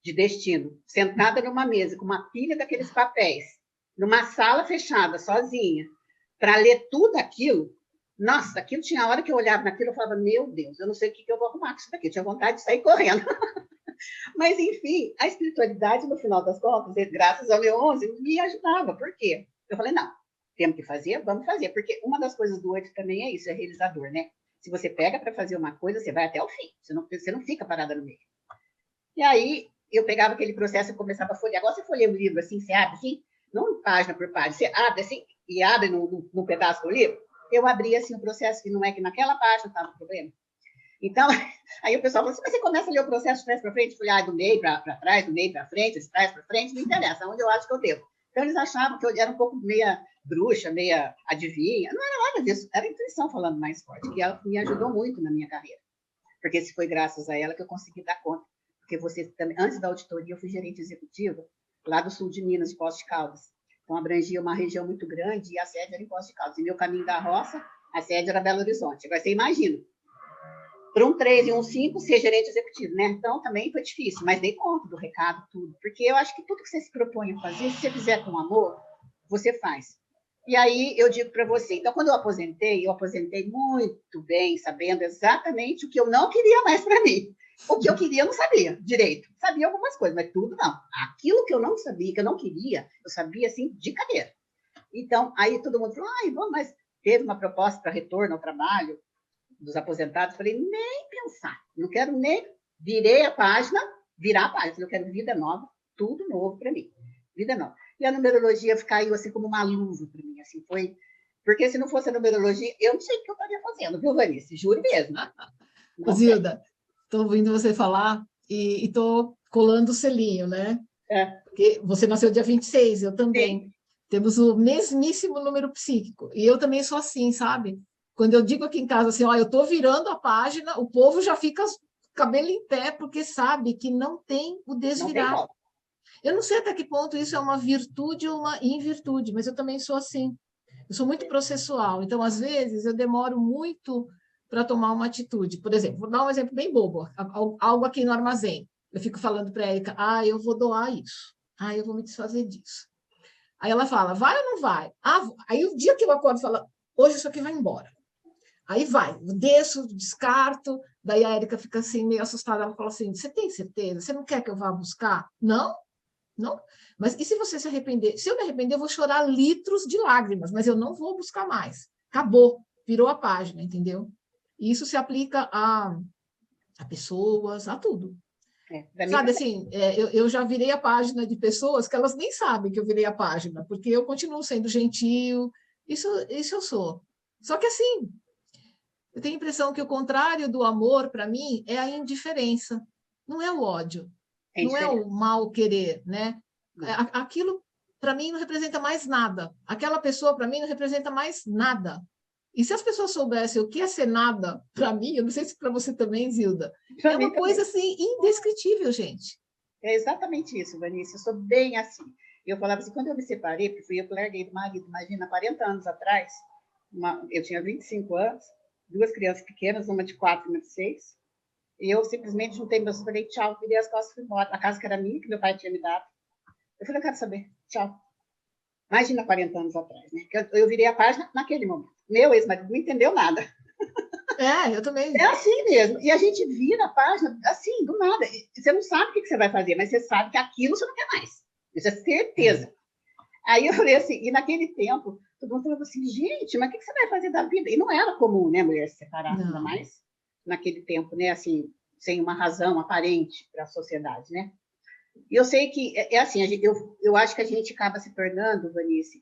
de destino, sentada numa mesa, com uma pilha daqueles papéis, numa sala fechada, sozinha, para ler tudo aquilo? Nossa, aquilo tinha hora que eu olhava naquilo e falava, meu Deus, eu não sei o que eu vou arrumar com isso daqui. Eu tinha vontade de sair correndo. Mas, enfim, a espiritualidade, no final das contas, graças ao meu 11, me ajudava. Por quê? Eu falei, não, temos que fazer, vamos fazer. Porque uma das coisas do 8 também é isso, é realizador, né? Se você pega para fazer uma coisa, você vai até o fim. Você não fica parada no meio. E aí, eu pegava aquele processo e começava a folhear. Agora você folheia um livro assim, você abre assim, não página por página, você abre assim e abre num pedaço do livro. Eu abri assim o processo, que não é que naquela página estava o problema. Então, aí o pessoal falou assim, mas você começa a ler o processo de trás para frente, olhar do meio para trás, do meio para frente, de trás para frente, não interessa, onde eu acho que eu devo. Então, eles achavam que eu era um pouco meia bruxa, meia adivinha. Não era nada disso, era a intuição falando mais forte, que ela me ajudou muito na minha carreira. Porque se foi graças a ela que eu consegui dar conta. Porque antes da auditoria, eu fui gerente executiva lá do sul de Minas, de Poços de Caldas. Então, abrangia uma região muito grande e a sede era em Poços de Caldas. E meu caminho da roça, a sede era Belo Horizonte. Agora, você imagina, para um 3 e um 5, ser gerente executivo, né? Então, também foi difícil, mas dei conta do recado, tudo. Porque eu acho que tudo que você se propõe a fazer, se você fizer com amor, você faz. E aí, eu digo para você, então, quando eu aposentei muito bem, sabendo exatamente o que eu não queria mais para mim. O que eu queria, eu não sabia direito. Sabia algumas coisas, mas tudo não. Aquilo que eu não sabia, que eu não queria, eu sabia, assim, de cadeira. Então, aí todo mundo falou, bom, mas teve uma proposta para retorno ao trabalho dos aposentados. Falei, nem pensar. Não quero nem... virar a página. Eu quero vida nova, tudo novo para mim. Vida nova. E a numerologia caiu, assim, como uma luva para mim. Assim, foi... Porque se não fosse a numerologia, eu não sei o que eu estaria fazendo, viu, Vanice? Juro mesmo. Zilda, estou ouvindo você falar e estou colando o selinho, né? Porque você nasceu dia 26, eu também. Sim. Temos o mesmíssimo número psíquico. E eu também sou assim, sabe? Quando eu digo aqui em casa assim, ó, eu estou virando a página, o povo já fica cabelo em pé, porque sabe que não tem o desvirar. Eu não sei até que ponto isso é uma virtude ou uma invirtude, mas eu também sou assim. Eu sou muito processual, então, às vezes, eu demoro muito para tomar uma atitude. Por exemplo, vou dar um exemplo bem bobo, algo aqui no armazém. Eu fico falando para a Érica, eu vou doar isso. Eu vou me desfazer disso. Aí ela fala, vai ou não vai? Aí o dia que eu acordo, fala, hoje isso aqui vai embora. Aí vai, eu desço, descarto, daí a Érica fica assim, meio assustada, ela fala assim, você tem certeza? Você não quer que eu vá buscar? Não? Não? Mas e se você se arrepender? Se eu me arrepender, eu vou chorar litros de lágrimas, mas eu não vou buscar mais. Acabou, virou a página, entendeu? E isso se aplica a pessoas, a tudo. Sabe, assim, eu já virei a página de pessoas que elas nem sabem que eu virei a página, porque eu continuo sendo gentil, isso eu sou. Só que, assim, eu tenho a impressão que o contrário do amor, para mim, é a indiferença, não é o ódio, não é o mal querer, né? Aquilo, para mim, não representa mais nada. Aquela pessoa, para mim, não representa mais nada. E se as pessoas soubessem o que é ser nada, para mim, eu não sei se para você também, Zilda, é uma coisa assim indescritível, gente. É exatamente isso, Vanessa. Eu sou bem assim. Eu falava assim, quando eu me separei, porque eu larguei do marido, imagina, 40 anos atrás, eu tinha 25 anos, 2 crianças pequenas, uma de 4 e uma de 6, e eu simplesmente juntei meus, falei tchau, virei as costas e fui embora. A casa que era minha, que meu pai tinha me dado. Eu falei, eu quero saber, tchau. Imagina 40 anos atrás, né? Eu virei a página naquele momento. Meu ex-marido não entendeu nada. Eu também. É assim mesmo. E a gente vira a página assim, do nada. Você não sabe o que você vai fazer, mas você sabe que aquilo você não quer mais. Isso é certeza. Aí eu falei assim, e naquele tempo, todo mundo falava assim, gente, mas o que você vai fazer da vida? E não era comum, né, mulher se separar, ainda mais naquele tempo, né, assim, sem uma razão aparente para a sociedade, né? E eu sei que, assim, eu acho que a gente acaba se tornando, Vanice,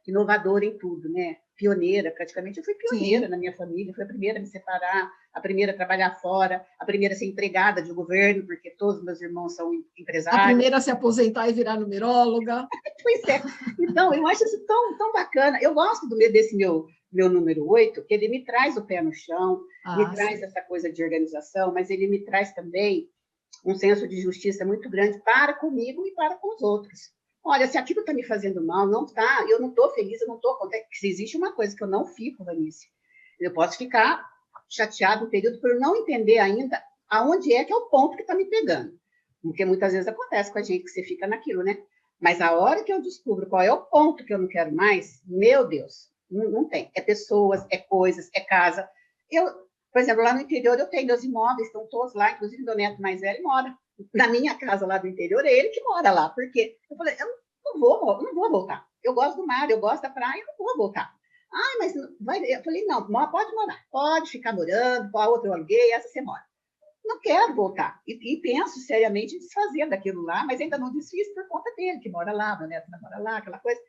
inovadora em tudo, né? Pioneira, praticamente. Eu fui pioneira na minha família, fui a primeira a me separar, a primeira a trabalhar fora, a primeira a ser empregada de governo, porque todos os meus irmãos são empresários. A primeira a se aposentar e virar numeróloga. Pois é. Então, eu acho isso tão, tão bacana. Eu gosto desse meu número 8, que ele me traz o pé no chão, me traz essa coisa de organização, mas ele me traz também um senso de justiça muito grande para comigo e para com os outros. Olha, se aquilo está me fazendo mal, não está, eu não estou feliz, eu não estou contente. Se existe uma coisa que eu não fico, Vanice, eu posso ficar chateado um período por não entender ainda aonde é que é o ponto que está me pegando. Porque muitas vezes acontece com a gente que você fica naquilo, né? Mas a hora que eu descubro qual é o ponto que eu não quero mais, meu Deus, não tem. É pessoas, é coisas, é casa. Por exemplo, lá no interior eu tenho meus imóveis, estão todos lá, inclusive meu neto mais velho mora na minha casa lá do interior, é ele que mora lá, porque eu falei, eu não vou voltar. Eu gosto do mar, eu gosto da praia, eu não vou voltar. Mas vai, eu falei, não, pode morar, pode ficar morando, a outra eu aluguei, essa você mora. Não quero voltar. E penso seriamente em desfazer daquilo lá, mas ainda não desfiz por conta dele, que mora lá, meu neto mora lá, aquela coisa.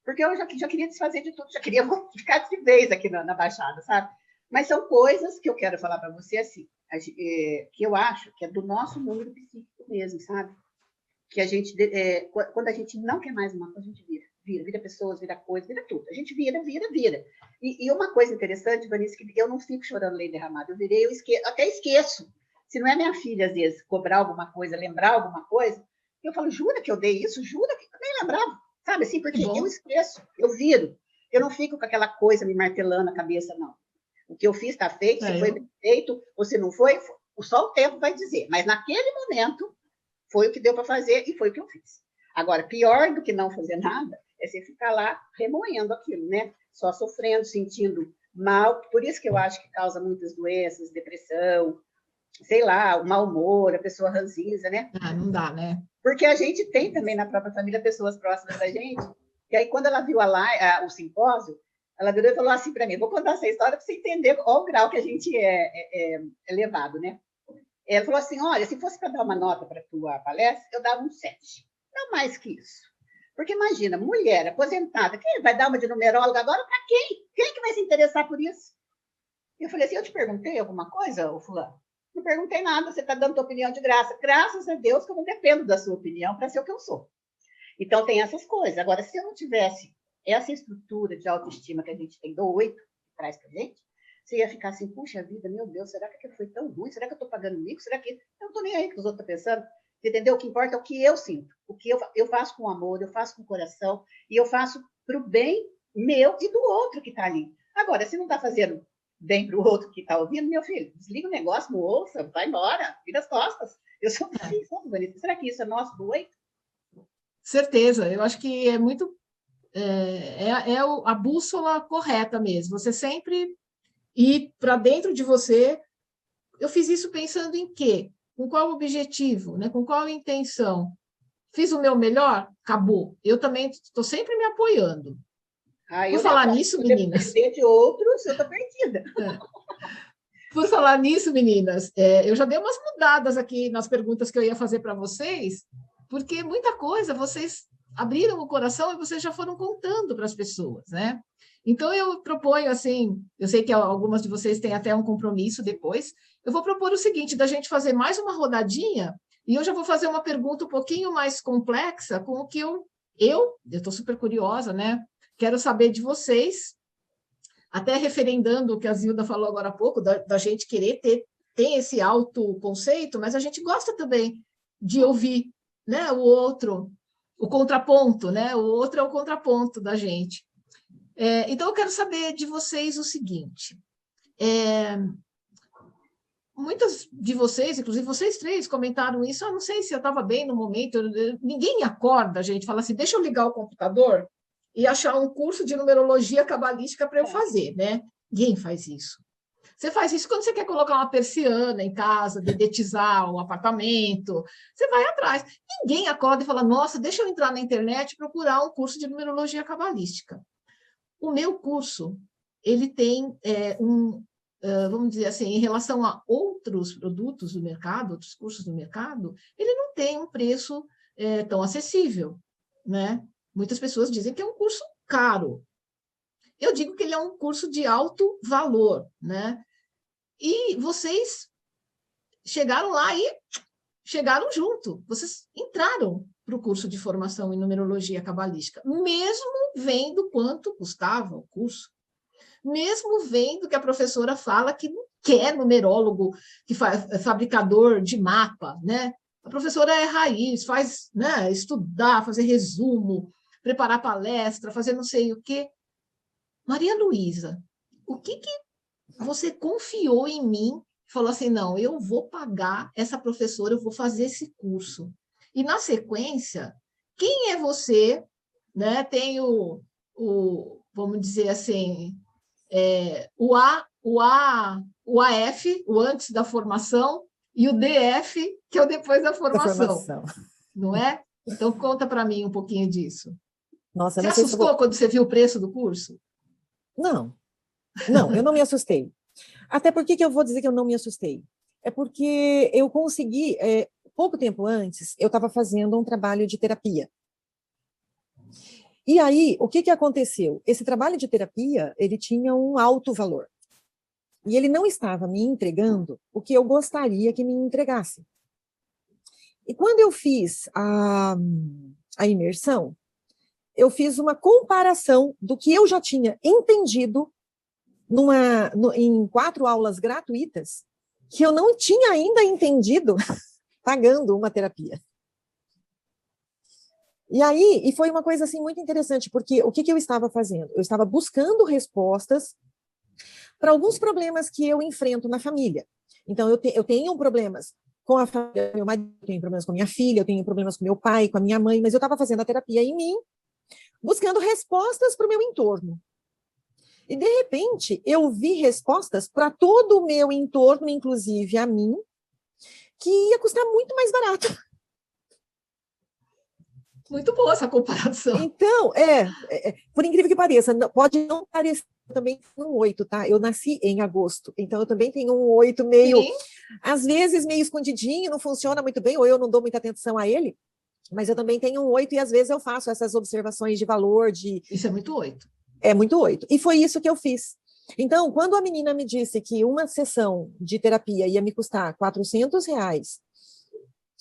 Porque eu já queria desfazer de tudo, já queria ficar de vez aqui na Baixada, sabe? Mas são coisas que eu quero falar para você, assim, que eu acho que é do nosso número psíquico mesmo, sabe? Que a gente, quando a gente não quer mais uma coisa, a gente vira pessoas, vira coisa, vira tudo. A gente vira. E uma coisa interessante, Vanessa, que eu não fico chorando leite derramado, eu até esqueço. Se não é minha filha, às vezes, cobrar alguma coisa, lembrar alguma coisa, eu falo, jura que eu dei isso? Jura que eu nem lembrava, sabe? Assim, porque eu esqueço, eu viro. Eu não fico com aquela coisa me martelando a cabeça, não. O que eu fiz está feito, se foi bem feito, ou se não foi, só o tempo vai dizer. Mas naquele momento, foi o que deu para fazer e foi o que eu fiz. Agora, pior do que não fazer nada é você ficar lá remoendo aquilo, né? Só sofrendo, sentindo mal. Por isso que eu acho que causa muitas doenças, depressão, sei lá, o mau humor, a pessoa ranzinza, né? Não dá, né? Porque a gente tem também na própria família pessoas próximas da gente, e aí quando ela viu o simpósio, ela virou e falou assim para mim, vou contar essa história para você entender qual o grau que a gente é levado, né? Ela falou assim, olha, se fosse para dar uma nota para a tua palestra, eu dava um 7. Não mais que isso. Porque imagina, mulher aposentada, quem vai dar uma de numeróloga agora para quem? Quem que vai se interessar por isso? Eu falei assim, eu te perguntei alguma coisa, ô fulano? Não perguntei nada, você está dando tua opinião de graça. Graças a Deus que eu não dependo da sua opinião para ser o que eu sou. Então, tem essas coisas. Agora, se eu não tivesse essa estrutura de autoestima que a gente tem do 8, que traz para a gente, você ia ficar assim, puxa vida, meu Deus, será que foi tão ruim? Será que eu estou pagando mico? Será que... Eu não estou nem aí que os outros estão pensando. Entendeu? O que importa é o que eu sinto. O que eu faço com amor, eu faço com o coração, e eu faço para o bem meu e do outro que está ali. Agora, se não está fazendo bem para o outro que está ouvindo, meu filho, desliga o negócio, não ouça, vai embora, vira as costas. Eu sou assim, sabe, Vanessa? Será que isso é nosso do 8? Certeza, eu acho que é muito... a bússola correta mesmo. Você sempre ir para dentro de você. Eu fiz isso pensando em quê? Com qual objetivo, né? Com qual intenção? Fiz o meu melhor? Acabou. Eu também estou sempre me apoiando. Por falar nisso, meninas... de outros, eu estou perdida. Por falar nisso, meninas, eu já dei umas mudadas aqui nas perguntas que eu ia fazer para vocês, porque muita coisa vocês abriram o coração e vocês já foram contando para as pessoas, né? Então, eu proponho, assim, eu sei que algumas de vocês têm até um compromisso depois, eu vou propor o seguinte, da gente fazer mais uma rodadinha, e eu já vou fazer uma pergunta um pouquinho mais complexa, com o que eu estou super curiosa, né? Quero saber de vocês, até referendando o que a Zilda falou agora há pouco, da gente querer ter esse autoconceito, mas a gente gosta também de ouvir, né, o outro, o contraponto, né? O outro é o contraponto da gente. Então, eu quero saber de vocês o seguinte. Muitas de vocês, inclusive vocês três, comentaram isso. Eu não sei se eu estava bem no momento. Ninguém acorda, gente, fala assim, deixa eu ligar o computador e achar um curso de numerologia cabalística para eu fazer, né? Ninguém faz isso. Você faz isso quando você quer colocar uma persiana em casa, dedetizar um apartamento, você vai atrás. Ninguém acorda e fala, nossa, deixa eu entrar na internet e procurar um curso de numerologia cabalística. O meu curso, ele tem vamos dizer assim, em relação a outros produtos do mercado, outros cursos do mercado, ele não tem um preço tão acessível, né? Muitas pessoas dizem que é um curso caro. Eu digo que ele é um curso de alto valor, né? E vocês chegaram lá e chegaram junto. Vocês entraram para o curso de formação em numerologia cabalística, mesmo vendo quanto custava o curso, mesmo vendo que a professora fala que não quer numerólogo, que fabricador de mapa, né? A professora é raiz, faz, né, estudar, fazer resumo, preparar palestra, fazer não sei o quê. Maria Luísa, o que você confiou em mim? Falou assim, não, eu vou pagar essa professora, eu vou fazer esse curso. E, na sequência, quem é você? Né? Tem vamos dizer assim, o AF, o antes da formação, e o DF, que é o depois da formação. Não é? Então, conta para mim um pouquinho disso. Nossa, você assustou quando você viu o preço do curso? Não, eu não me assustei. Até por que eu vou dizer que eu não me assustei? É porque eu consegui, pouco tempo antes, eu estava fazendo um trabalho de terapia. E aí, o que aconteceu? Esse trabalho de terapia, ele tinha um alto valor. E ele não estava me entregando o que eu gostaria que me entregasse. E quando eu fiz a imersão, eu fiz uma comparação do que eu já tinha entendido em 4 aulas gratuitas, que eu não tinha ainda entendido pagando uma terapia. E foi uma coisa assim muito interessante, porque o que eu estava fazendo? Eu estava buscando respostas para alguns problemas que eu enfrento na família. Então, eu tenho problemas com a família do meu marido, eu tenho problemas com a minha filha, eu tenho problemas com meu pai, com a minha mãe, mas eu estava fazendo a terapia em mim, buscando respostas para o meu entorno. E, de repente, eu vi respostas para todo o meu entorno, inclusive a mim, que ia custar muito mais barato. Muito boa essa comparação. Então, por incrível que pareça, pode não parecer também um 8, tá? Eu nasci em agosto, então eu também tenho um 8 meio, sim, às vezes meio escondidinho, não funciona muito bem, ou eu não dou muita atenção a ele, mas eu também tenho um 8 e às vezes eu faço essas observações de valor. Isso é muito 8. É muito 8. E foi isso que eu fiz. Então, quando a menina me disse que uma sessão de terapia ia me custar R$400,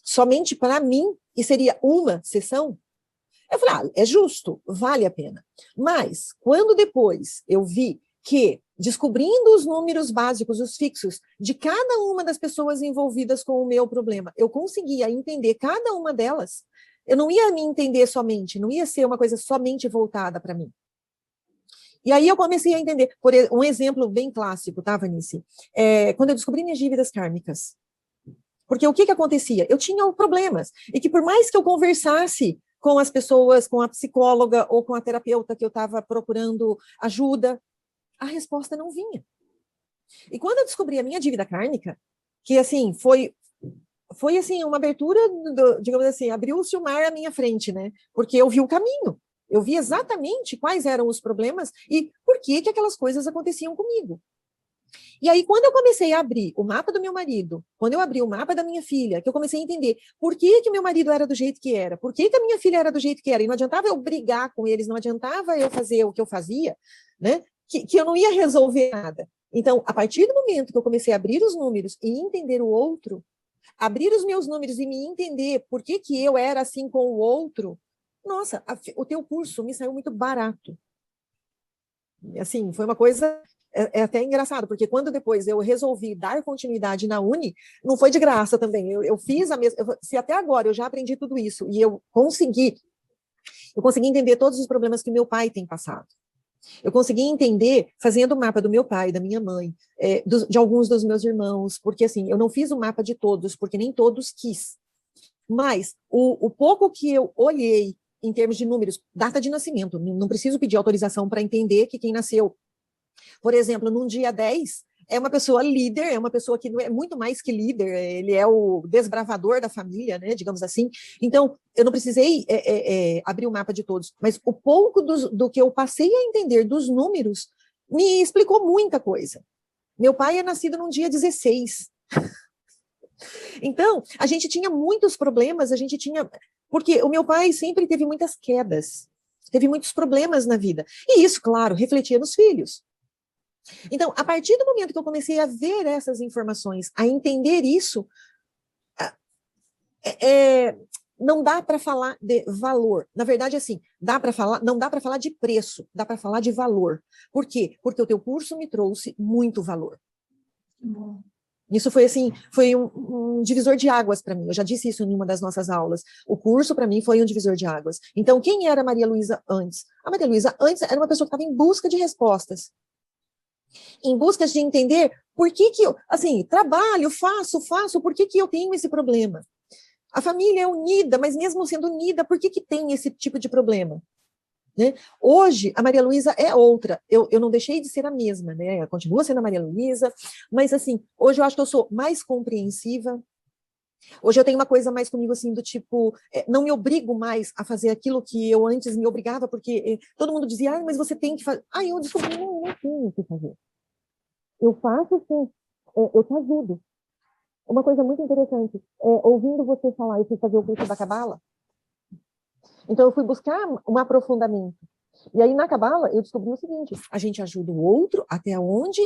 somente para mim, e seria uma sessão, eu falei, é justo, vale a pena. Mas, quando depois eu vi que descobrindo os números básicos, os fixos, de cada uma das pessoas envolvidas com o meu problema. Eu conseguia entender cada uma delas. Eu não ia me entender somente, não ia ser uma coisa somente voltada para mim. E aí eu comecei a entender, por um exemplo bem clássico, tá, Vanice? Quando eu descobri minhas dívidas kármicas. Porque o que acontecia? Eu tinha problemas, e que por mais que eu conversasse com as pessoas, com a psicóloga ou com a terapeuta que eu estava procurando ajuda, a resposta não vinha. E quando eu descobri a minha dívida kármica, que assim, foi assim, uma abertura, digamos assim, abriu-se o mar à minha frente, né? Porque eu vi o caminho, eu vi exatamente quais eram os problemas e por que aquelas coisas aconteciam comigo. E aí, quando eu comecei a abrir o mapa do meu marido, quando eu abri o mapa da minha filha, que eu comecei a entender por que meu marido era do jeito que era, por que a minha filha era do jeito que era, e não adiantava eu brigar com eles, não adiantava eu fazer o que eu fazia, né? Que eu não ia resolver nada. Então, a partir do momento que eu comecei a abrir os números e entender o outro, abrir os meus números e me entender por que eu era assim com o outro, nossa, o teu curso me saiu muito barato. Assim, foi uma coisa... É até engraçado, porque quando depois eu resolvi dar continuidade na Uni, não foi de graça também. Eu fiz a mesma... Se até agora eu já aprendi tudo isso e eu consegui entender todos os problemas que meu pai tem passado. Eu consegui entender fazendo o mapa do meu pai, da minha mãe, de alguns dos meus irmãos, porque assim, eu não fiz o mapa de todos, porque nem todos quis. Mas o pouco que eu olhei em termos de números, data de nascimento, não preciso pedir autorização para entender que quem nasceu, por exemplo, num dia 10, é uma pessoa líder, é uma pessoa que não é muito mais que líder, ele é o desbravador da família, né, digamos assim. Então, eu não precisei abrir o mapa de todos, mas o pouco do que eu passei a entender dos números me explicou muita coisa. Meu pai é nascido num dia 16. Então, a gente tinha muitos problemas, porque o meu pai sempre teve muitas quedas, teve muitos problemas na vida. E isso, claro, refletia nos filhos. Então, a partir do momento que eu comecei a ver essas informações, a entender isso, não dá para falar de valor. Na verdade, assim, não dá para falar de preço, dá para falar de valor. Por quê? Porque o teu curso me trouxe muito valor. Bom. Isso foi assim, foi um divisor de águas para mim. Eu já disse isso em uma das nossas aulas. O curso, para mim, foi um divisor de águas. Então, quem era a Maria Luísa antes? A Maria Luísa antes era uma pessoa que estava em busca de respostas. Em busca de entender por que eu, assim, trabalho, faço, por que eu tenho esse problema? A família é unida, mas mesmo sendo unida, por que tem esse tipo de problema? Né? Hoje, a Maria Luísa é outra. Eu não deixei de ser a mesma, né? Eu continuo sendo a Maria Luísa, mas, assim, hoje eu acho que eu sou mais compreensiva. Hoje eu tenho uma coisa mais comigo, assim, do tipo, não me obrigo mais a fazer aquilo que eu antes me obrigava, porque todo mundo dizia, mas você tem que fazer. Eu descobri, não tenho o que fazer. Eu faço, sim, eu te ajudo. Uma coisa muito interessante, ouvindo você falar, eu fui fazer o curso da Cabala, então eu fui buscar um aprofundamento. E aí, na Cabala, eu descobri o seguinte, a gente ajuda o outro até onde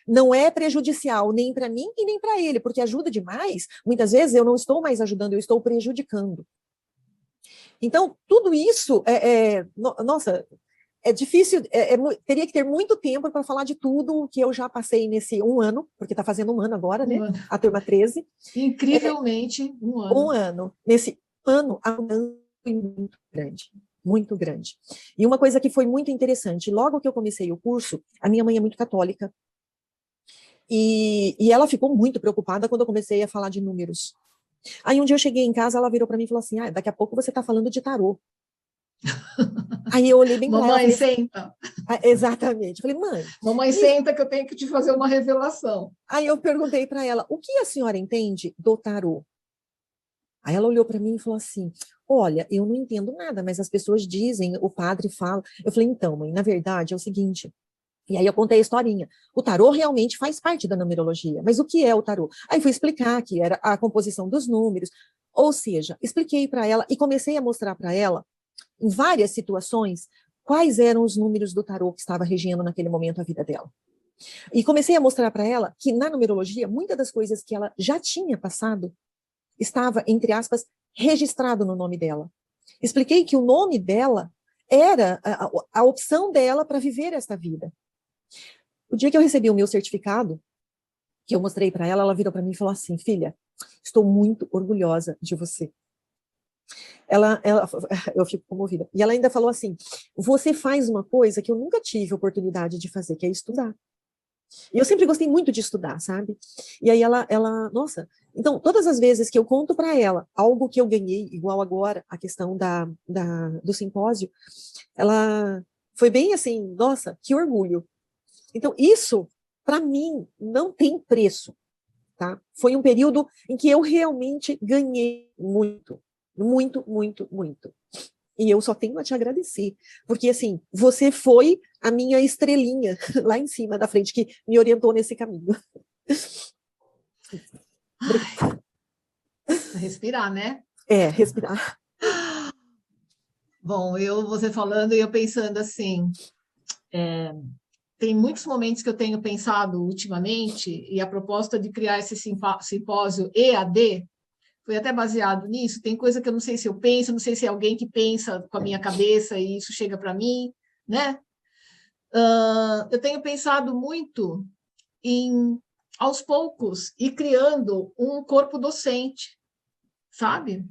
não é prejudicial, nem para mim e nem para ele, porque ajuda demais, muitas vezes eu não estou mais ajudando, eu estou prejudicando. Então, tudo isso, nossa, é difícil, teria que ter muito tempo para falar de tudo o que eu já passei nesse 1 ano, porque está fazendo 1 ano agora, né? A turma 13. Incrivelmente, 1 ano. 1 ano. Nesse ano, a mudança foi muito grande. Muito grande. E uma coisa que foi muito interessante, logo que eu comecei o curso, a minha mãe é muito católica, e ela ficou muito preocupada quando eu comecei a falar de números. Aí um dia eu cheguei em casa, ela virou para mim e falou assim, daqui a pouco você está falando de tarô. Aí eu olhei bem para ela. Mamãe, senta. Exatamente. Falei, mãe... Mamãe, senta que eu tenho que te fazer uma revelação. Aí eu perguntei para ela, o que a senhora entende do tarô? Aí ela olhou para mim e falou assim, olha, eu não entendo nada, mas as pessoas dizem, o padre fala. Eu falei, então, mãe, na verdade é o seguinte... E aí eu contei a historinha. O tarô realmente faz parte da numerologia, mas o que é o tarô? Aí fui explicar que era a composição dos números, ou seja, expliquei para ela e comecei a mostrar para ela, em várias situações, quais eram os números do tarô que estava regendo naquele momento a vida dela. E comecei a mostrar para ela que na numerologia, muitas das coisas que ela já tinha passado, estava, entre aspas, registrado no nome dela. Expliquei que o nome dela era a opção dela para viver esta vida. O dia que eu recebi o meu certificado, que eu mostrei para ela, ela virou para mim e falou assim, filha, estou muito orgulhosa de você. Eu fico comovida. E ela ainda falou assim, você faz uma coisa que eu nunca tive oportunidade de fazer, que é estudar. E eu sempre gostei muito de estudar, sabe? E aí nossa, então todas as vezes que eu conto para ela algo que eu ganhei, igual agora, a questão do simpósio, ela foi bem assim, nossa, que orgulho. Então isso, para mim, não tem preço, tá? Foi um período em que eu realmente ganhei muito, muito, muito, muito. E eu só tenho a te agradecer, porque, assim, você foi a minha estrelinha lá em cima da frente, que me orientou nesse caminho. Respirar, né? Respirar. Bom, você falando e eu pensando assim, tem muitos momentos que eu tenho pensado ultimamente, e a proposta de criar esse simpósio EAD, foi até baseado nisso, tem coisa que eu não sei se eu penso, não sei se é alguém que pensa com a minha cabeça e isso chega para mim, né? Eu tenho pensado muito em, aos poucos, ir criando um corpo docente, sabe?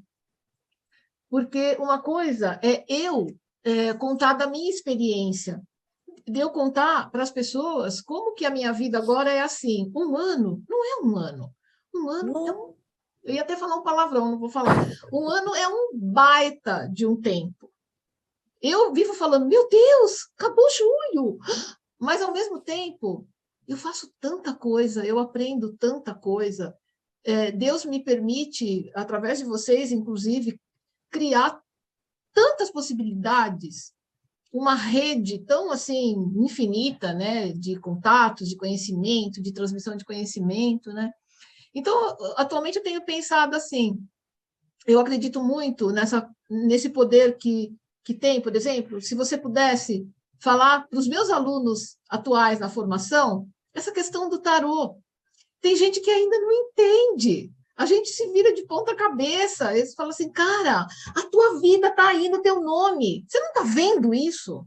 Porque uma coisa é eu contar da minha experiência, de eu contar para as pessoas como que a minha vida agora é assim. Um ano não é um ano. Um ano é um... Eu ia até falar um palavrão, não vou falar. Um ano é um baita de um tempo. Eu vivo falando, meu Deus, acabou julho. Mas, ao mesmo tempo, eu faço tanta coisa, eu aprendo tanta coisa. Deus me permite, através de vocês, inclusive, criar tantas possibilidades, uma rede tão, assim, infinita, né, de contatos, de conhecimento, de transmissão de conhecimento, né? Então, atualmente eu tenho pensado assim, eu acredito muito nesse poder que tem, por exemplo, se você pudesse falar para os meus alunos atuais na formação, essa questão do tarô. Tem gente que ainda não entende. A gente se vira de ponta cabeça. Eles falam assim, cara, a tua vida está aí no teu nome. Você não está vendo isso?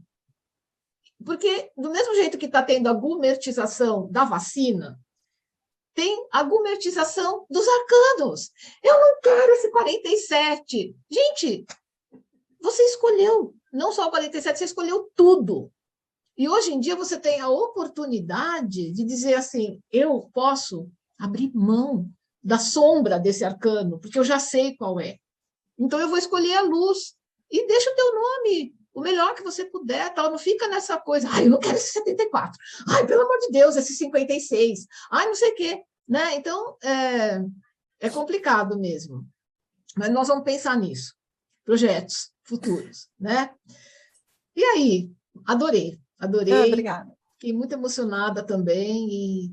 Porque, do mesmo jeito que está tendo a gourmetização da vacina, tem a gourmetização dos arcanos. Eu não quero esse 47. Gente, você escolheu, não só o 47, você escolheu tudo. E hoje em dia você tem a oportunidade de dizer assim, eu posso abrir mão da sombra desse arcano, porque eu já sei qual é. Então eu vou escolher a luz e deixa o teu nome, o melhor que você puder, tal. Não fica nessa coisa, ai, eu não quero esse 74. Ai, pelo amor de Deus, esse 56. Ai, não sei o quê. Né? Então, é complicado mesmo. Mas nós vamos pensar nisso. Projetos futuros, né? E aí, adorei. Obrigada. Fiquei muito emocionada também. E,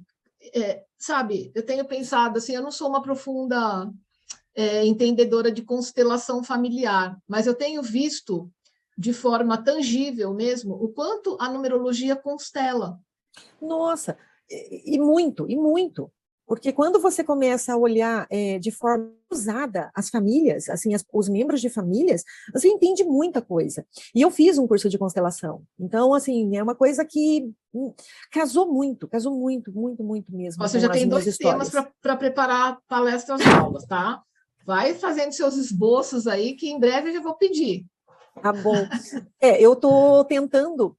sabe, eu tenho pensado assim, eu não sou uma profunda entendedora de constelação familiar, mas eu tenho visto de forma tangível mesmo o quanto a numerologia constela. Nossa, e muito, e muito. Porque quando você começa a olhar de forma usada as famílias, assim, os membros de famílias, você entende muita coisa. E eu fiz um curso de constelação. Então, assim, é uma coisa que casou muito, muito, muito mesmo. Você já tem 2 temas para preparar palestras e aulas, tá? Vai fazendo seus esboços aí, que em breve eu já vou pedir. Tá bom. Eu estou tentando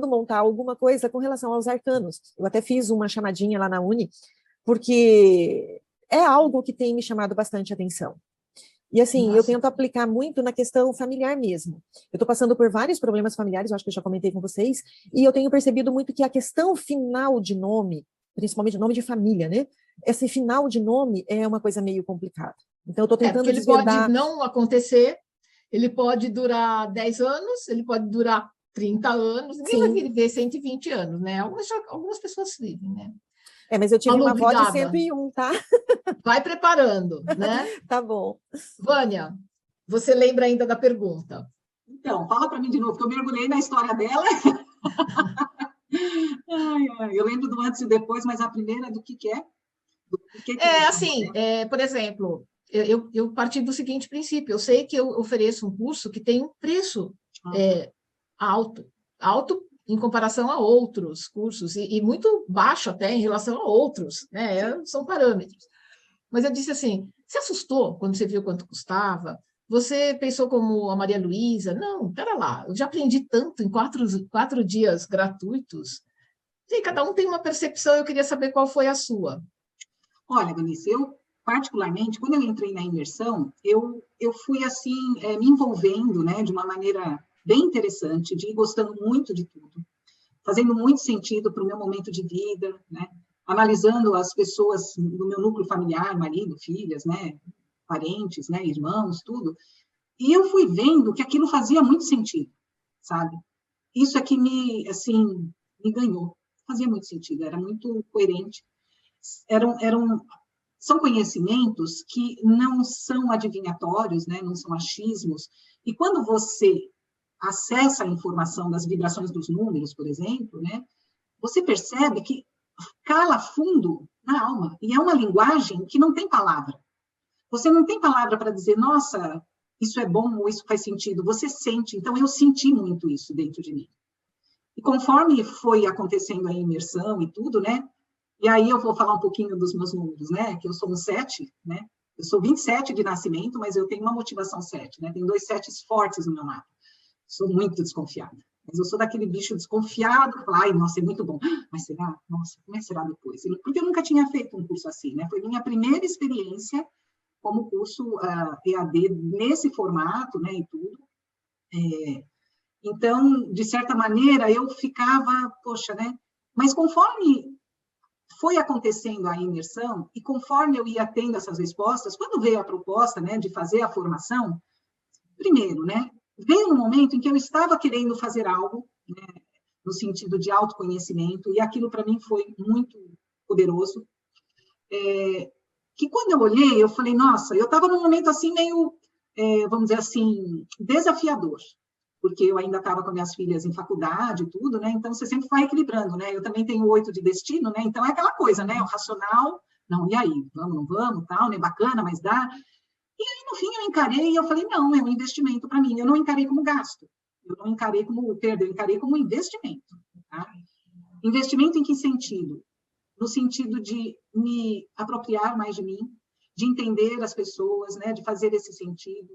montar alguma coisa com relação aos arcanos. Eu até fiz uma chamadinha lá na Uni, porque é algo que tem me chamado bastante atenção. E assim, Nossa. Eu tento aplicar muito na questão familiar mesmo. Eu estou passando por vários problemas familiares, eu acho que eu já comentei com vocês, e eu tenho percebido muito que a questão final de nome, principalmente nome de família, né? Esse final de nome é uma coisa meio complicada. Então, eu estou tentando desvendar... Ele pode não acontecer, ele pode durar 10 anos, ele pode durar 30 anos, ninguém vai viver 120 anos, né? Algumas pessoas vivem, né? Mas eu tive uma avó de 101, tá? Vai preparando, né? Tá bom. Vânia, você lembra ainda da pergunta? Então, fala para mim de novo, que eu mergulhei na história dela. Eu lembro do antes e depois, mas a primeira do que é? Por exemplo, eu parti do seguinte princípio, eu sei que eu ofereço um curso que tem um preço alto, em comparação a outros cursos, e muito baixo até em relação a outros, né? São parâmetros. Mas eu disse assim, você assustou quando você viu quanto custava? Você pensou como a Maria Luísa? Não, pera lá, eu já aprendi tanto em 4 dias gratuitos. Sim, cada um tem uma percepção, eu queria saber qual foi a sua. Olha, Denise, eu, particularmente, quando eu entrei na imersão, eu fui, assim, me envolvendo, né, de uma maneira bem interessante, de ir gostando muito de tudo, fazendo muito sentido para o meu momento de vida, né, analisando as pessoas do meu núcleo familiar, marido, filhas, né, parentes, né, irmãos, tudo, e eu fui vendo que aquilo fazia muito sentido, sabe? Isso é que assim, me ganhou, fazia muito sentido, era muito coerente, são conhecimentos que não são adivinhatórios, né, não são achismos, e quando você acessa a informação das vibrações dos números, por exemplo, né, você percebe que cala fundo na alma, e é uma linguagem que não tem palavra. Você não tem palavra para dizer, nossa, isso é bom ou isso faz sentido. Você sente. Então, eu senti muito isso dentro de mim. E conforme foi acontecendo a imersão e tudo, né? E aí eu vou falar um pouquinho dos meus números, né? Que eu sou um 7, né? Eu sou 27 de nascimento, mas eu tenho uma motivação 7, né? Tem 2 7s fortes no meu mapa. Sou muito desconfiada. Mas eu sou daquele bicho desconfiado, ai, nossa, é muito bom. Mas será? Nossa, como é que será depois? Porque eu nunca tinha feito um curso assim, né? Foi minha primeira experiência como curso EAD nesse formato, né, e tudo. Então, de certa maneira, eu ficava, poxa, né? Mas conforme foi acontecendo a imersão, e conforme eu ia tendo essas respostas, quando veio a proposta, né, de fazer a formação, primeiro, né, veio um momento em que eu estava querendo fazer algo, né, no sentido de autoconhecimento, e aquilo para mim foi muito poderoso, que quando eu olhei, eu falei, nossa, eu estava num momento assim meio, vamos dizer assim, desafiador, porque eu ainda estava com minhas filhas em faculdade e tudo, né? Então você sempre vai equilibrando, né? Eu também tenho 8 de destino, né? Então é aquela coisa, né? O racional, não, e aí? Vamos, não vamos, tal, né? Bacana, mas dá. E aí, no fim, eu encarei e eu falei, não, é um investimento para mim. Eu não encarei como gasto, eu não encarei como perda, eu encarei como investimento, tá? Investimento em que sentido? No sentido de me apropriar mais de mim, de entender as pessoas, né, de fazer esse sentido.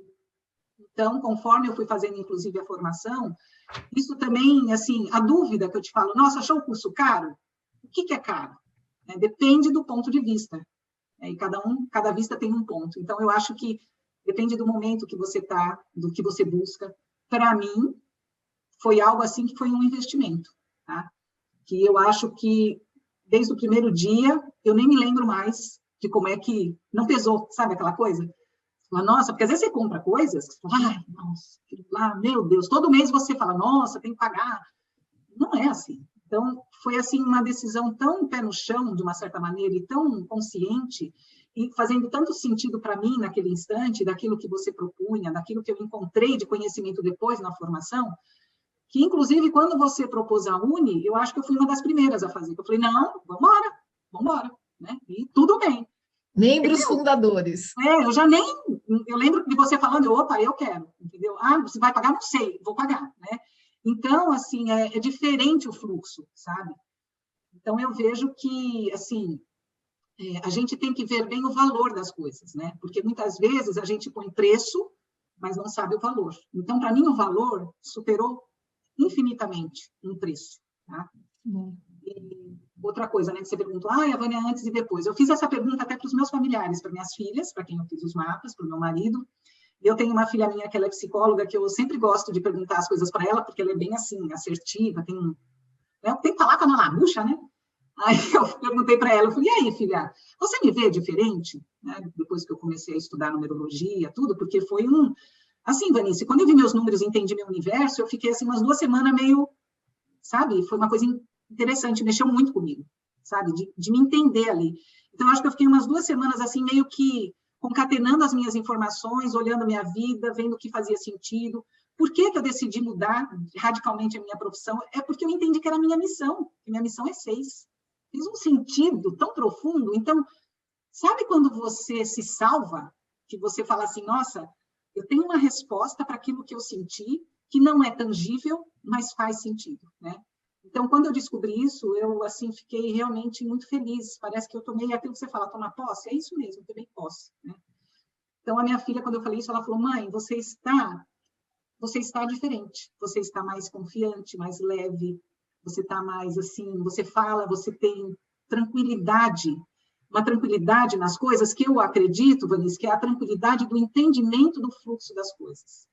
Então, conforme eu fui fazendo, inclusive, a formação, isso também, assim, a dúvida que eu te falo, nossa, achou o curso caro? O que é caro? Depende do ponto de vista. E cada vista tem um ponto. Então, eu acho que depende do momento que você está, do que você busca. Para mim, foi algo assim que foi um investimento, tá? Que eu acho que desde o primeiro dia, eu nem me lembro mais de como é que não pesou, sabe aquela coisa? Nossa, porque às vezes você compra coisas, você fala, ai, nossa, aquilo lá, meu Deus, todo mês você fala, nossa, tem que pagar. Não é assim. Então, foi assim uma decisão tão pé no chão, de uma certa maneira, e tão consciente, e fazendo tanto sentido para mim naquele instante, daquilo que você propunha, daquilo que eu encontrei de conhecimento depois na formação, que, inclusive, quando você propôs a Uni, eu acho que eu fui uma das primeiras a fazer. Eu falei, não, vamos embora, né? E tudo bem. Membros fundadores. Eu lembro de você falando, opa, eu quero, entendeu? Ah, você vai pagar? Não sei, vou pagar, né? Então, assim, é diferente o fluxo, sabe? Então, eu vejo que, assim, a gente tem que ver bem o valor das coisas, né? Porque muitas vezes a gente põe preço, mas não sabe o valor. Então, para mim, o valor superou infinitamente um preço, tá? E outra coisa, né, que você perguntou, a Vânia, antes e depois. Eu fiz essa pergunta até para os meus familiares, para minhas filhas, para quem eu fiz os mapas, para o meu marido. Eu tenho uma filha minha que ela é psicóloga, que eu sempre gosto de perguntar as coisas para ela, porque ela é bem, assim, assertiva, tem que falar com a labucha, né? Aí eu perguntei para ela, eu falei, e aí, filha, você me vê diferente? Né? Depois que eu comecei a estudar numerologia, tudo, porque foi assim, Vanice, quando eu vi meus números e entendi meu universo, eu fiquei, assim, umas 2 semanas meio, sabe? Foi uma coisa interessante, mexeu muito comigo, sabe? De me entender ali. Então, eu acho que eu fiquei umas 2 semanas, assim, meio que concatenando as minhas informações, olhando a minha vida, vendo o que fazia sentido. Por que eu decidi mudar radicalmente a minha profissão? É porque eu entendi que era a minha missão, que minha missão é 6. Fiz um sentido tão profundo. Então, sabe quando você se salva? Que você fala assim, nossa, eu tenho uma resposta para aquilo que eu senti, que não é tangível, mas faz sentido, né? Então, quando eu descobri isso, eu, assim, fiquei realmente muito feliz. Parece que eu tomei aquilo que você fala, tomar posse. É isso mesmo, eu tomei posse, né? Então, a minha filha, quando eu falei isso, ela falou, mãe, você está diferente. Você está mais confiante, mais leve. Você está mais, assim, você fala, você tem tranquilidade. Uma tranquilidade nas coisas que eu acredito, Vanessa, que é a tranquilidade do entendimento do fluxo das coisas.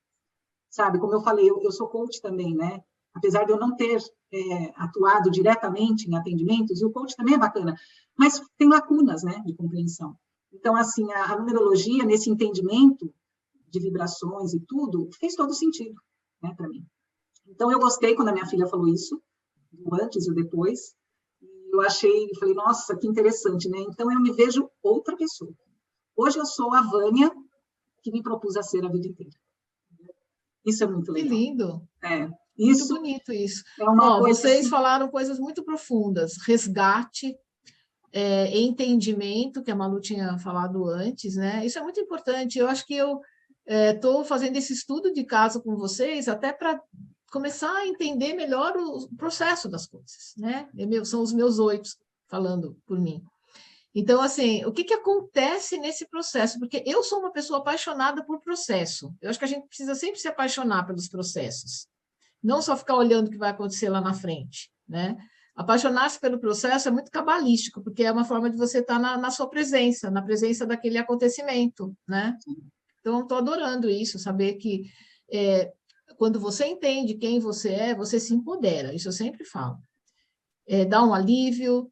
Sabe, como eu falei, eu sou coach também, né? Apesar de eu não ter atuado diretamente em atendimentos, e o coach também é bacana, mas tem lacunas, né, de compreensão. Então, assim, a numerologia, nesse entendimento de vibrações e tudo, fez todo sentido, né, para mim. Então, eu gostei quando a minha filha falou isso, o antes e o depois, e eu falei, nossa, que interessante, né? Então, eu me vejo outra pessoa. Hoje eu sou a Vânia, que me propus a ser a vida inteira. Isso é muito legal. Que lindo. Isso muito bonito isso. É uma coisa vocês assim... falaram coisas muito profundas. Resgate, entendimento, que a Malu tinha falado antes, né? Isso é muito importante. Eu acho que eu estou fazendo esse estudo de caso com vocês até para começar a entender melhor o processo das coisas, né? São os meus 8 falando por mim. Então, assim, o que acontece nesse processo? Porque eu sou uma pessoa apaixonada por processo. Eu acho que a gente precisa sempre se apaixonar pelos processos. Não só ficar olhando o que vai acontecer lá na frente, né? Apaixonar-se pelo processo é muito cabalístico, porque é uma forma de você estar na sua presença, na presença daquele acontecimento, né? Então, estou adorando isso, saber que quando você entende quem você é, você se empodera, isso eu sempre falo. Dá um alívio,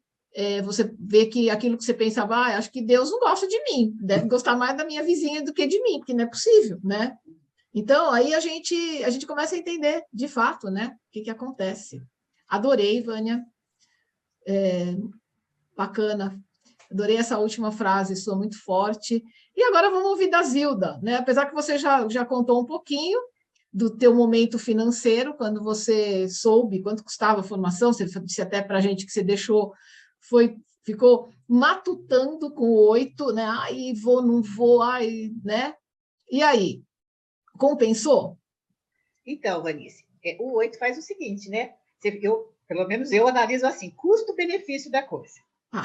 você vê que aquilo que você pensava, acho que Deus não gosta de mim, deve gostar mais da minha vizinha do que de mim, porque não é possível, né? Então, aí a gente começa a entender, de fato, né, o que acontece. Adorei, Vânia. Bacana. Adorei essa última frase, sua muito forte. E agora vamos ouvir da Zilda, né? Apesar que você já contou um pouquinho do teu momento financeiro, quando você soube quanto custava a formação, você disse até para a gente que você ficou matutando com 8, né? Ai, vou, não vou, ai, né? E aí? Compensou? Então, Vanice, o 8 faz o seguinte, né? Pelo menos eu analiso assim, custo-benefício da coisa.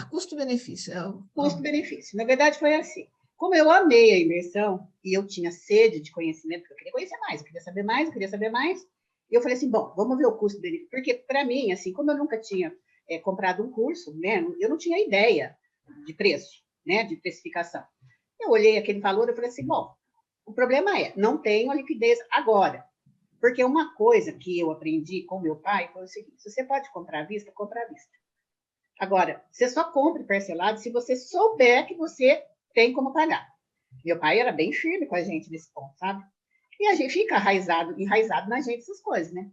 Custo-benefício. Custo-benefício. Na verdade, foi assim. Como eu amei a imersão e eu tinha sede de conhecimento, porque eu queria conhecer mais, eu queria saber mais, eu queria saber mais, e eu falei assim, bom, vamos ver o custo-benefício. Porque, para mim, assim, como eu nunca tinha comprado um curso, né, eu não tinha ideia de preço, né, de precificação. Eu olhei aquele valor e falei assim, bom, o problema não tenho a liquidez agora. Porque uma coisa que eu aprendi com meu pai foi o seguinte, se você pode comprar à vista, compra à vista. Agora, você só compra parcelado se você souber que você tem como pagar. Meu pai era bem firme com a gente nesse ponto, sabe? E a gente fica enraizado na gente essas coisas, né?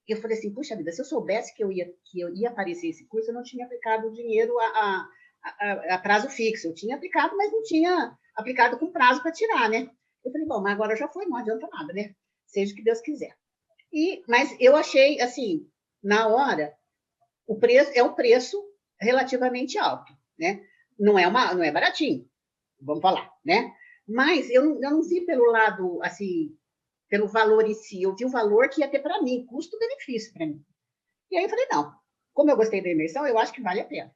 Eu falei assim, puxa vida, se eu soubesse que eu ia aparecer esse curso, eu não tinha aplicado o dinheiro a prazo fixo. Eu tinha aplicado, mas não tinha aplicado com prazo para tirar, né? Eu falei, bom, mas agora já foi, não adianta nada, né? Seja o que Deus quiser. Mas eu achei, assim, na hora, o preço é um preço relativamente alto, né? Não é baratinho, vamos falar, né? Mas eu não vi pelo lado, assim, pelo valor em si, eu vi o valor que ia ter para mim, custo-benefício para mim. E aí eu falei, não, como eu gostei da imersão, eu acho que vale a pena,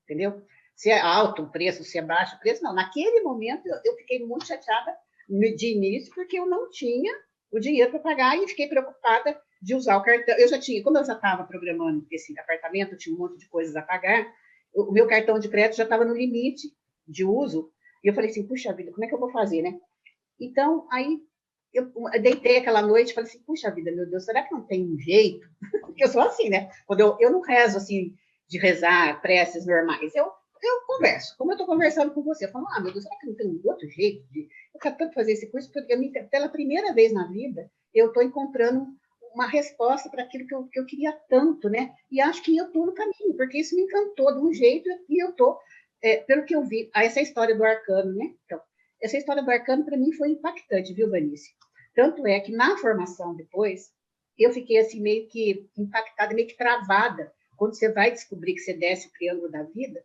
entendeu? Se é alto o preço, se é baixo o preço, não. Naquele momento, eu fiquei muito chateada de início, porque eu não tinha o dinheiro para pagar e fiquei preocupada de usar o cartão. Como eu já estava programando esse apartamento, eu tinha um monte de coisas a pagar, o meu cartão de crédito já estava no limite de uso, e eu falei assim, puxa vida, como é que eu vou fazer, né? Então, aí, eu deitei aquela noite e falei assim, puxa vida, meu Deus, será que não tem um jeito? Porque eu sou assim, né? Quando eu não rezo, assim, de rezar preces normais, eu converso. Como eu estou conversando com você, eu falo, meu Deus, será que não tem um outro jeito eu quero tanto fazer esse curso, porque pela primeira vez na vida, eu estou encontrando uma resposta para aquilo que eu queria tanto, né? E acho que eu estou no caminho, porque isso me encantou de um jeito e eu estou, pelo que eu vi, essa história do arcano, né? Então, essa história do arcano, para mim, foi impactante, viu, Vanice? Tanto é que na formação depois, eu fiquei assim meio que impactada, meio que travada, quando você vai descobrir que você desce o triângulo da vida.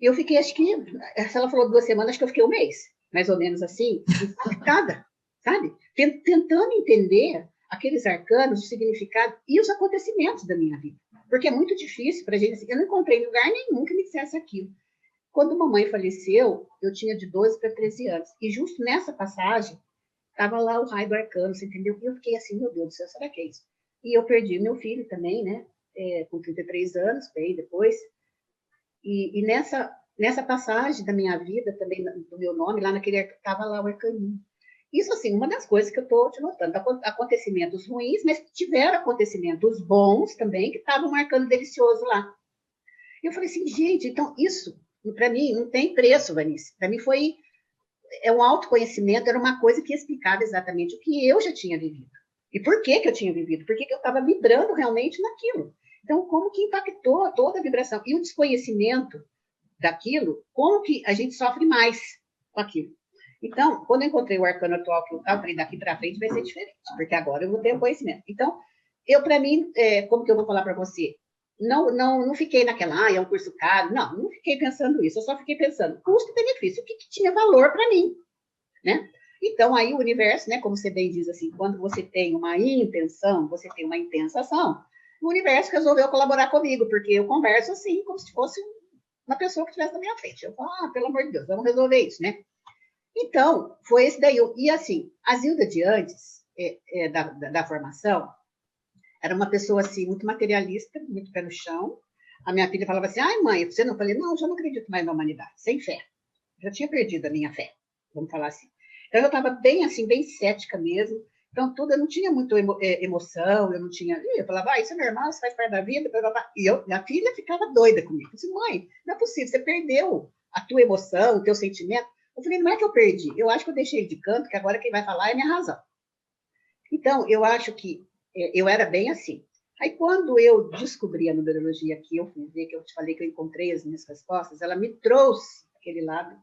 Eu fiquei, acho que, se ela falou 2 semanas, acho que eu fiquei 1 mês, mais ou menos assim, impactada, sabe? Tentando entender aqueles arcanos, o significado e os acontecimentos da minha vida. Porque é muito difícil para a gente... Eu não encontrei lugar nenhum que me dissesse aquilo. Quando mamãe faleceu, eu tinha de 12 para 13 anos. E justo nessa passagem, estava lá o raio do arcano, você entendeu? E eu fiquei assim, meu Deus do céu, será que é isso? E eu perdi meu filho também, né? Com 33 anos, bem depois. E nessa passagem da minha vida, também do meu nome, lá naquele estava lá o arcaninho. Isso, assim, uma das coisas que eu estou te notando. Acontecimentos ruins, mas tiveram acontecimentos bons também, que estavam marcando delicioso lá. E eu falei assim, gente, então isso, para mim, não tem preço, Vanice. Para mim foi um autoconhecimento, era uma coisa que explicava exatamente o que eu já tinha vivido. E por que eu tinha vivido? Por que eu estava vibrando realmente naquilo. Então, como que impactou toda a vibração? E o desconhecimento daquilo, como que a gente sofre mais com aquilo. Então, quando eu encontrei o arcano atual que eu falei, daqui para frente vai ser diferente, porque agora eu vou ter o conhecimento. Então, para mim, como que eu vou falar para você? Não fiquei naquela, é um curso caro. Não fiquei pensando isso. Eu só fiquei pensando, custo e benefício, o que tinha valor para mim, né? Então, aí o universo, né, como você bem diz assim, quando você tem uma intenção, você tem uma intensa ação, o universo resolveu colaborar comigo, porque eu converso assim, como se fosse uma pessoa que estivesse na minha frente. Eu falo, pelo amor de Deus, vamos resolver isso, né? Então, foi esse daí. E assim, a Zilda de antes, da formação, era uma pessoa assim, muito materialista, muito pé no chão. A minha filha falava assim, ai mãe, você não? Eu falei, não, eu já não acredito mais na humanidade, sem fé. Já tinha perdido a minha fé, vamos falar assim. Então, eu estava bem assim, bem cética mesmo. Então, tudo, eu não tinha muito emoção, eu não tinha... Eu falava, isso é normal, isso faz parte da vida. Blá, blá, blá. E minha filha ficava doida comigo. Eu disse, mãe, não é possível, você perdeu a tua emoção, o teu sentimento. Eu falei, não é que eu perdi, eu acho que eu deixei ele de canto, que agora quem vai falar é minha razão. Então, eu acho que eu era bem assim. Aí, quando eu descobri a numerologia, que eu fui ver, que eu te falei que eu encontrei as minhas respostas, ela me trouxe aquele lado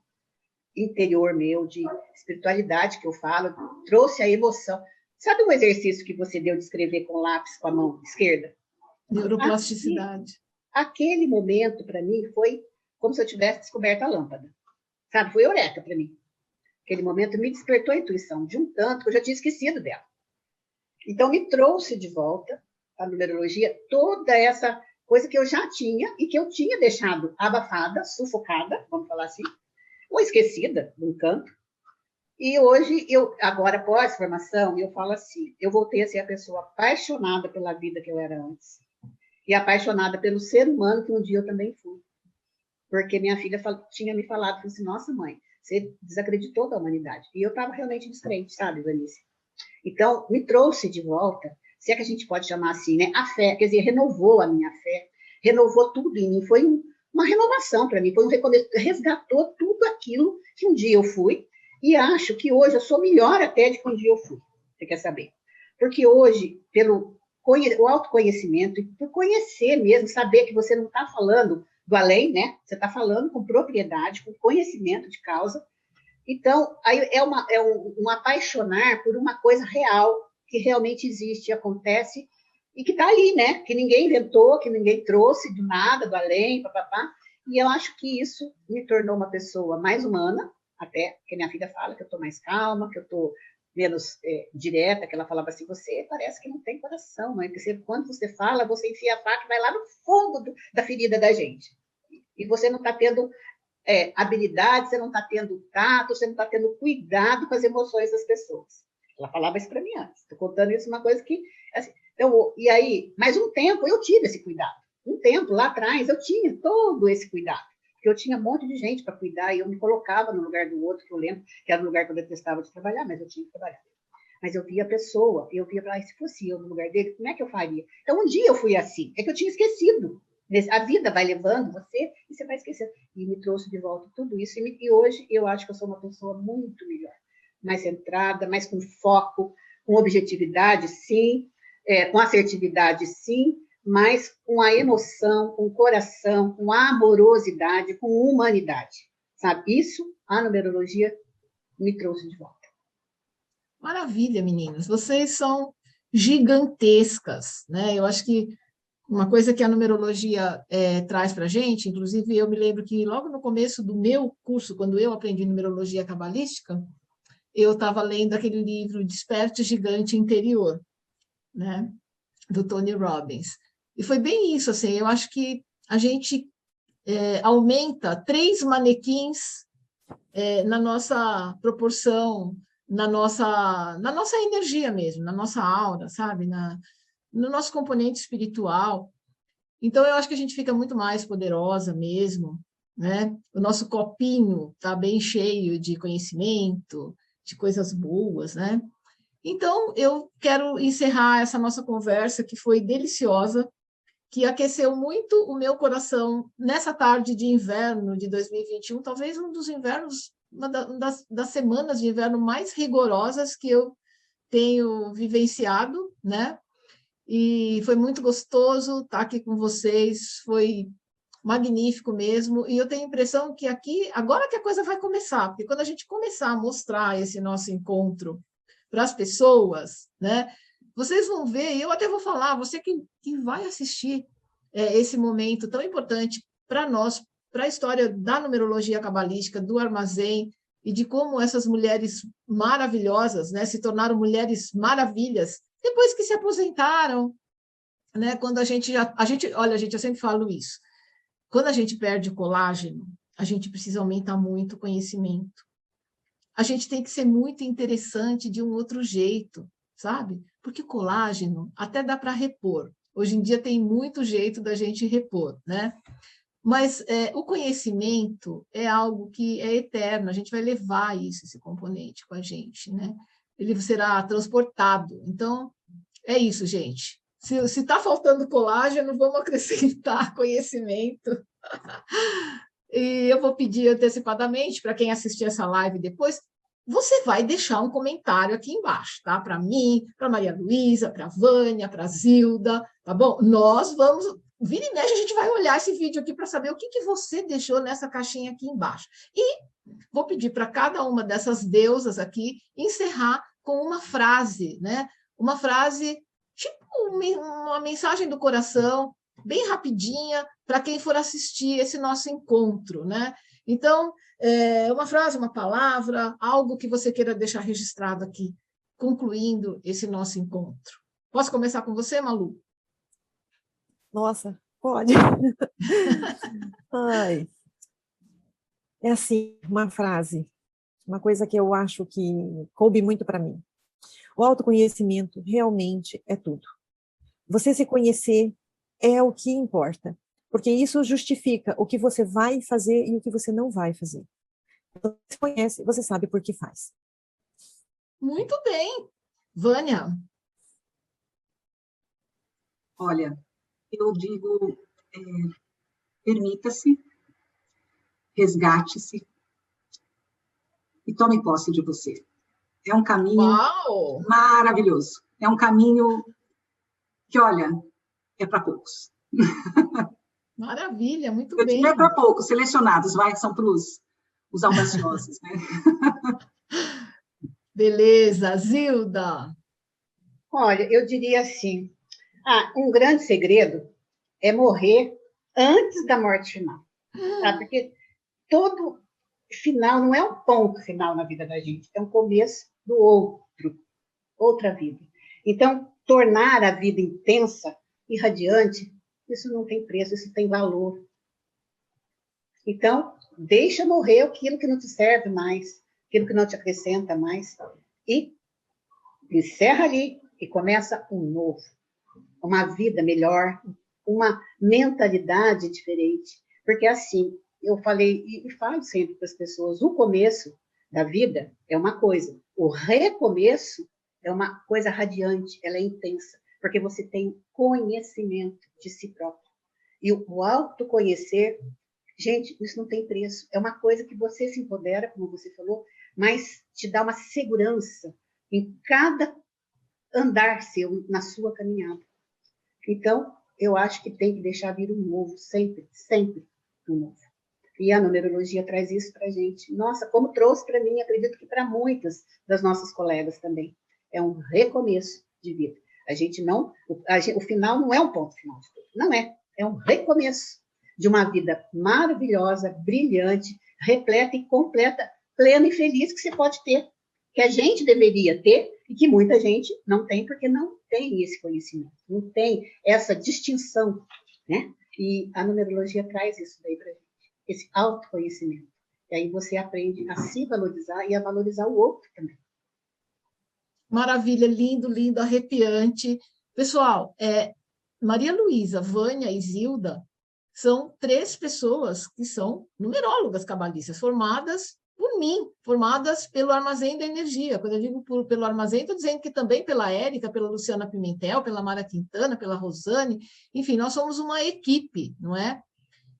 interior meu, de espiritualidade que eu falo, trouxe a emoção. Sabe um exercício que você deu de escrever com lápis com a mão esquerda? Neuroplasticidade. Aquele momento, para mim, foi como se eu tivesse descoberto a lâmpada. Sabe? Foi eureka para mim. Aquele momento me despertou a intuição de um tanto que eu já tinha esquecido dela. Então, me trouxe de volta a numerologia, toda essa coisa que eu já tinha e que eu tinha deixado abafada, sufocada, vamos falar assim, ou esquecida, num canto. E hoje, agora, pós-formação, eu falo assim, eu voltei a ser a pessoa apaixonada pela vida que eu era antes. E apaixonada pelo ser humano que um dia eu também fui. Porque minha filha tinha me falado, assim, nossa, mãe, você desacreditou da humanidade. E eu estava realmente descrente, sabe, Vanice? Então, me trouxe de volta, se é que a gente pode chamar assim, né? A fé, quer dizer, renovou a minha fé, renovou tudo em mim, foi uma renovação para mim, foi um recomeço, resgatou tudo aquilo que um dia eu fui, e acho que hoje eu sou melhor até de que um dia eu fui, você quer saber? Porque hoje, pelo o autoconhecimento, e por conhecer mesmo, saber que você não está falando do além, né? Você está falando com propriedade, com conhecimento de causa. Então, aí é um apaixonar por uma coisa real, que realmente existe, acontece, e que está ali, né? Que ninguém inventou, que ninguém trouxe do nada, do além, papapá. E eu acho que isso me tornou uma pessoa mais humana, até que minha filha fala que eu estou mais calma, que eu estou menos direta, que ela falava assim, você parece que não tem coração, mãe, porque quando você fala, você enfia a faca e vai lá no fundo da ferida da gente. E você não está tendo habilidade, você não está tendo tato, você não está tendo cuidado com as emoções das pessoas. Ela falava isso para mim antes. Estou contando isso, uma coisa que... Assim, e aí, mais um tempo, eu tive esse cuidado. Um tempo, lá atrás, eu tinha todo esse cuidado. Porque eu tinha um monte de gente para cuidar e eu me colocava no lugar do outro, que eu lembro que era o lugar que eu detestava de trabalhar, mas eu tinha que trabalhar. Mas eu via a pessoa, eu via, se fosse eu no lugar dele, como é que eu faria? Então, um dia eu fui assim, é que eu tinha esquecido. A vida vai levando você e você vai esquecendo. E me trouxe de volta tudo isso. E hoje eu acho que eu sou uma pessoa muito melhor. Mais centrada, mais com foco, com objetividade, sim. Com assertividade, sim. Mas com a emoção, com o coração, com a amorosidade, com humanidade. Sabe? Isso, a numerologia me trouxe de volta. Maravilha, meninas. Vocês são gigantescas, né? Eu acho que uma coisa que a numerologia traz para a gente, inclusive eu me lembro que logo no começo do meu curso, quando eu aprendi numerologia cabalística, eu estava lendo aquele livro Desperte Gigante Interior. né? Do Tony Robbins. E foi bem isso, assim, eu acho que a gente aumenta 3 manequins na nossa proporção, na nossa energia mesmo, na nossa aura, sabe? No nosso componente espiritual. Então, eu acho que a gente fica muito mais poderosa mesmo, né? O nosso copinho está bem cheio de conhecimento, de coisas boas, né? Então, eu quero encerrar essa nossa conversa, que foi deliciosa, que aqueceu muito o meu coração nessa tarde de inverno de 2021, talvez um dos invernos, uma das semanas de inverno mais rigorosas que eu tenho vivenciado, né? E foi muito gostoso estar aqui com vocês, foi magnífico mesmo, e eu tenho a impressão que aqui, agora que a coisa vai começar, porque quando a gente começar a mostrar esse nosso encontro para as pessoas, né? Vocês vão ver, e eu até vou falar, você que vai assistir esse momento tão importante para nós, para a história da numerologia cabalística, do armazém, e de como essas mulheres maravilhosas, né, se tornaram mulheres maravilhas, depois que se aposentaram, né? Quando olha, gente, eu sempre falo isso, quando a gente perde colágeno, a gente precisa aumentar muito o conhecimento. A gente tem que ser muito interessante de um outro jeito, sabe? Porque colágeno até dá para repor. Hoje em dia tem muito jeito da gente repor, né? Mas o conhecimento é algo que é eterno, a gente vai levar isso, esse componente com a gente, né? Ele será transportado. Então, é isso, gente. Se está faltando colágeno, vamos acrescentar conhecimento. E eu vou pedir antecipadamente para quem assistir essa live depois, você vai deixar um comentário aqui embaixo, tá? Para mim, para Maria Luísa, para Vânia, para Zilda, tá bom? Nós vamos, vira e mexe, a gente vai olhar esse vídeo aqui para saber o que você deixou nessa caixinha aqui embaixo. E vou pedir para cada uma dessas deusas aqui encerrar com uma frase, né? Uma frase, tipo uma mensagem do coração, bem rapidinha, para quem for assistir esse nosso encontro, né? Então, uma frase, uma palavra, algo que você queira deixar registrado aqui, concluindo esse nosso encontro. Posso começar com você, Malu? Nossa, pode. Ai. É assim, uma frase, uma coisa que eu acho que coube muito para mim. O autoconhecimento realmente é tudo. Você se conhecer é o que importa, porque isso justifica o que você vai fazer e o que você não vai fazer. Então, você conhece, você sabe por que faz. Muito bem. Vânia? Olha, eu digo, permita-se, resgate-se e tome posse de você. É um caminho maravilhoso. É um caminho que, olha, é para poucos. Maravilha, muito bem. Eu digo é para poucos, selecionados, são para os audaciosos, né? Beleza. Zilda? Olha, eu diria assim, um grande segredo é morrer antes da morte final, tá? Porque todo final não é um ponto final na vida da gente, é um começo do outra vida. Então, tornar a vida intensa e radiante, isso não tem preço, isso tem valor. Então, deixa morrer aquilo que não te serve mais, aquilo que não te acrescenta mais, e encerra ali e começa um novo, uma vida melhor, uma mentalidade diferente. Porque assim, eu falei e falo sempre para as pessoas, o começo da vida é uma coisa, o recomeço é uma coisa radiante, ela é intensa, porque você tem conhecimento de si próprio. E o autoconhecer, gente, isso não tem preço. É uma coisa que você se empodera, como você falou, mas te dá uma segurança em cada andar seu, na sua caminhada. Então, eu acho que tem que deixar vir um novo, sempre, sempre um novo. E a numerologia traz isso para a gente. Nossa, como trouxe para mim, acredito que para muitas das nossas colegas também. É um recomeço de vida. O final não é um ponto final de tudo. Não é. É um recomeço de uma vida maravilhosa, brilhante, repleta e completa, plena e feliz que você pode ter. Que a gente deveria ter E que muita gente não tem, porque não tem esse conhecimento, não tem essa distinção, né? E a numerologia traz isso daí para a gente, esse autoconhecimento. E aí você aprende a se valorizar e a valorizar o outro também. Maravilha, lindo, lindo, arrepiante. Pessoal, Maria Luísa, Vânia e Zilda são 3 pessoas que são numerólogas cabalistas, formadas por mim, formadas pelo Armazém da Energia. Quando eu digo pelo Armazém, estou dizendo que também pela Érica, pela Luciana Pimentel, pela Mara Quintana, pela Rosane, enfim, nós somos uma equipe, não é?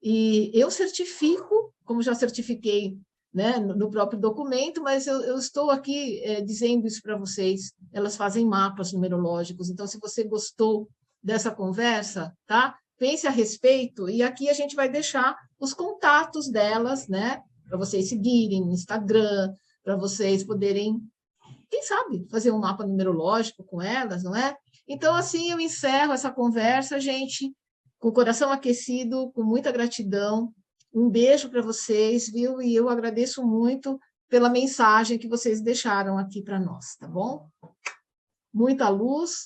E eu certifico, como já certifiquei, né, no próprio documento, mas eu estou aqui dizendo isso para vocês. Elas fazem mapas numerológicos, então, se você gostou dessa conversa, tá? Pense a respeito, e aqui a gente vai deixar os contatos delas, né? Para vocês seguirem no Instagram, para vocês poderem, quem sabe, fazer um mapa numerológico com elas, não é? Então, assim, eu encerro essa conversa, gente, com o coração aquecido, com muita gratidão. Um beijo para vocês, viu? E eu agradeço muito pela mensagem que vocês deixaram aqui para nós, tá bom? Muita luz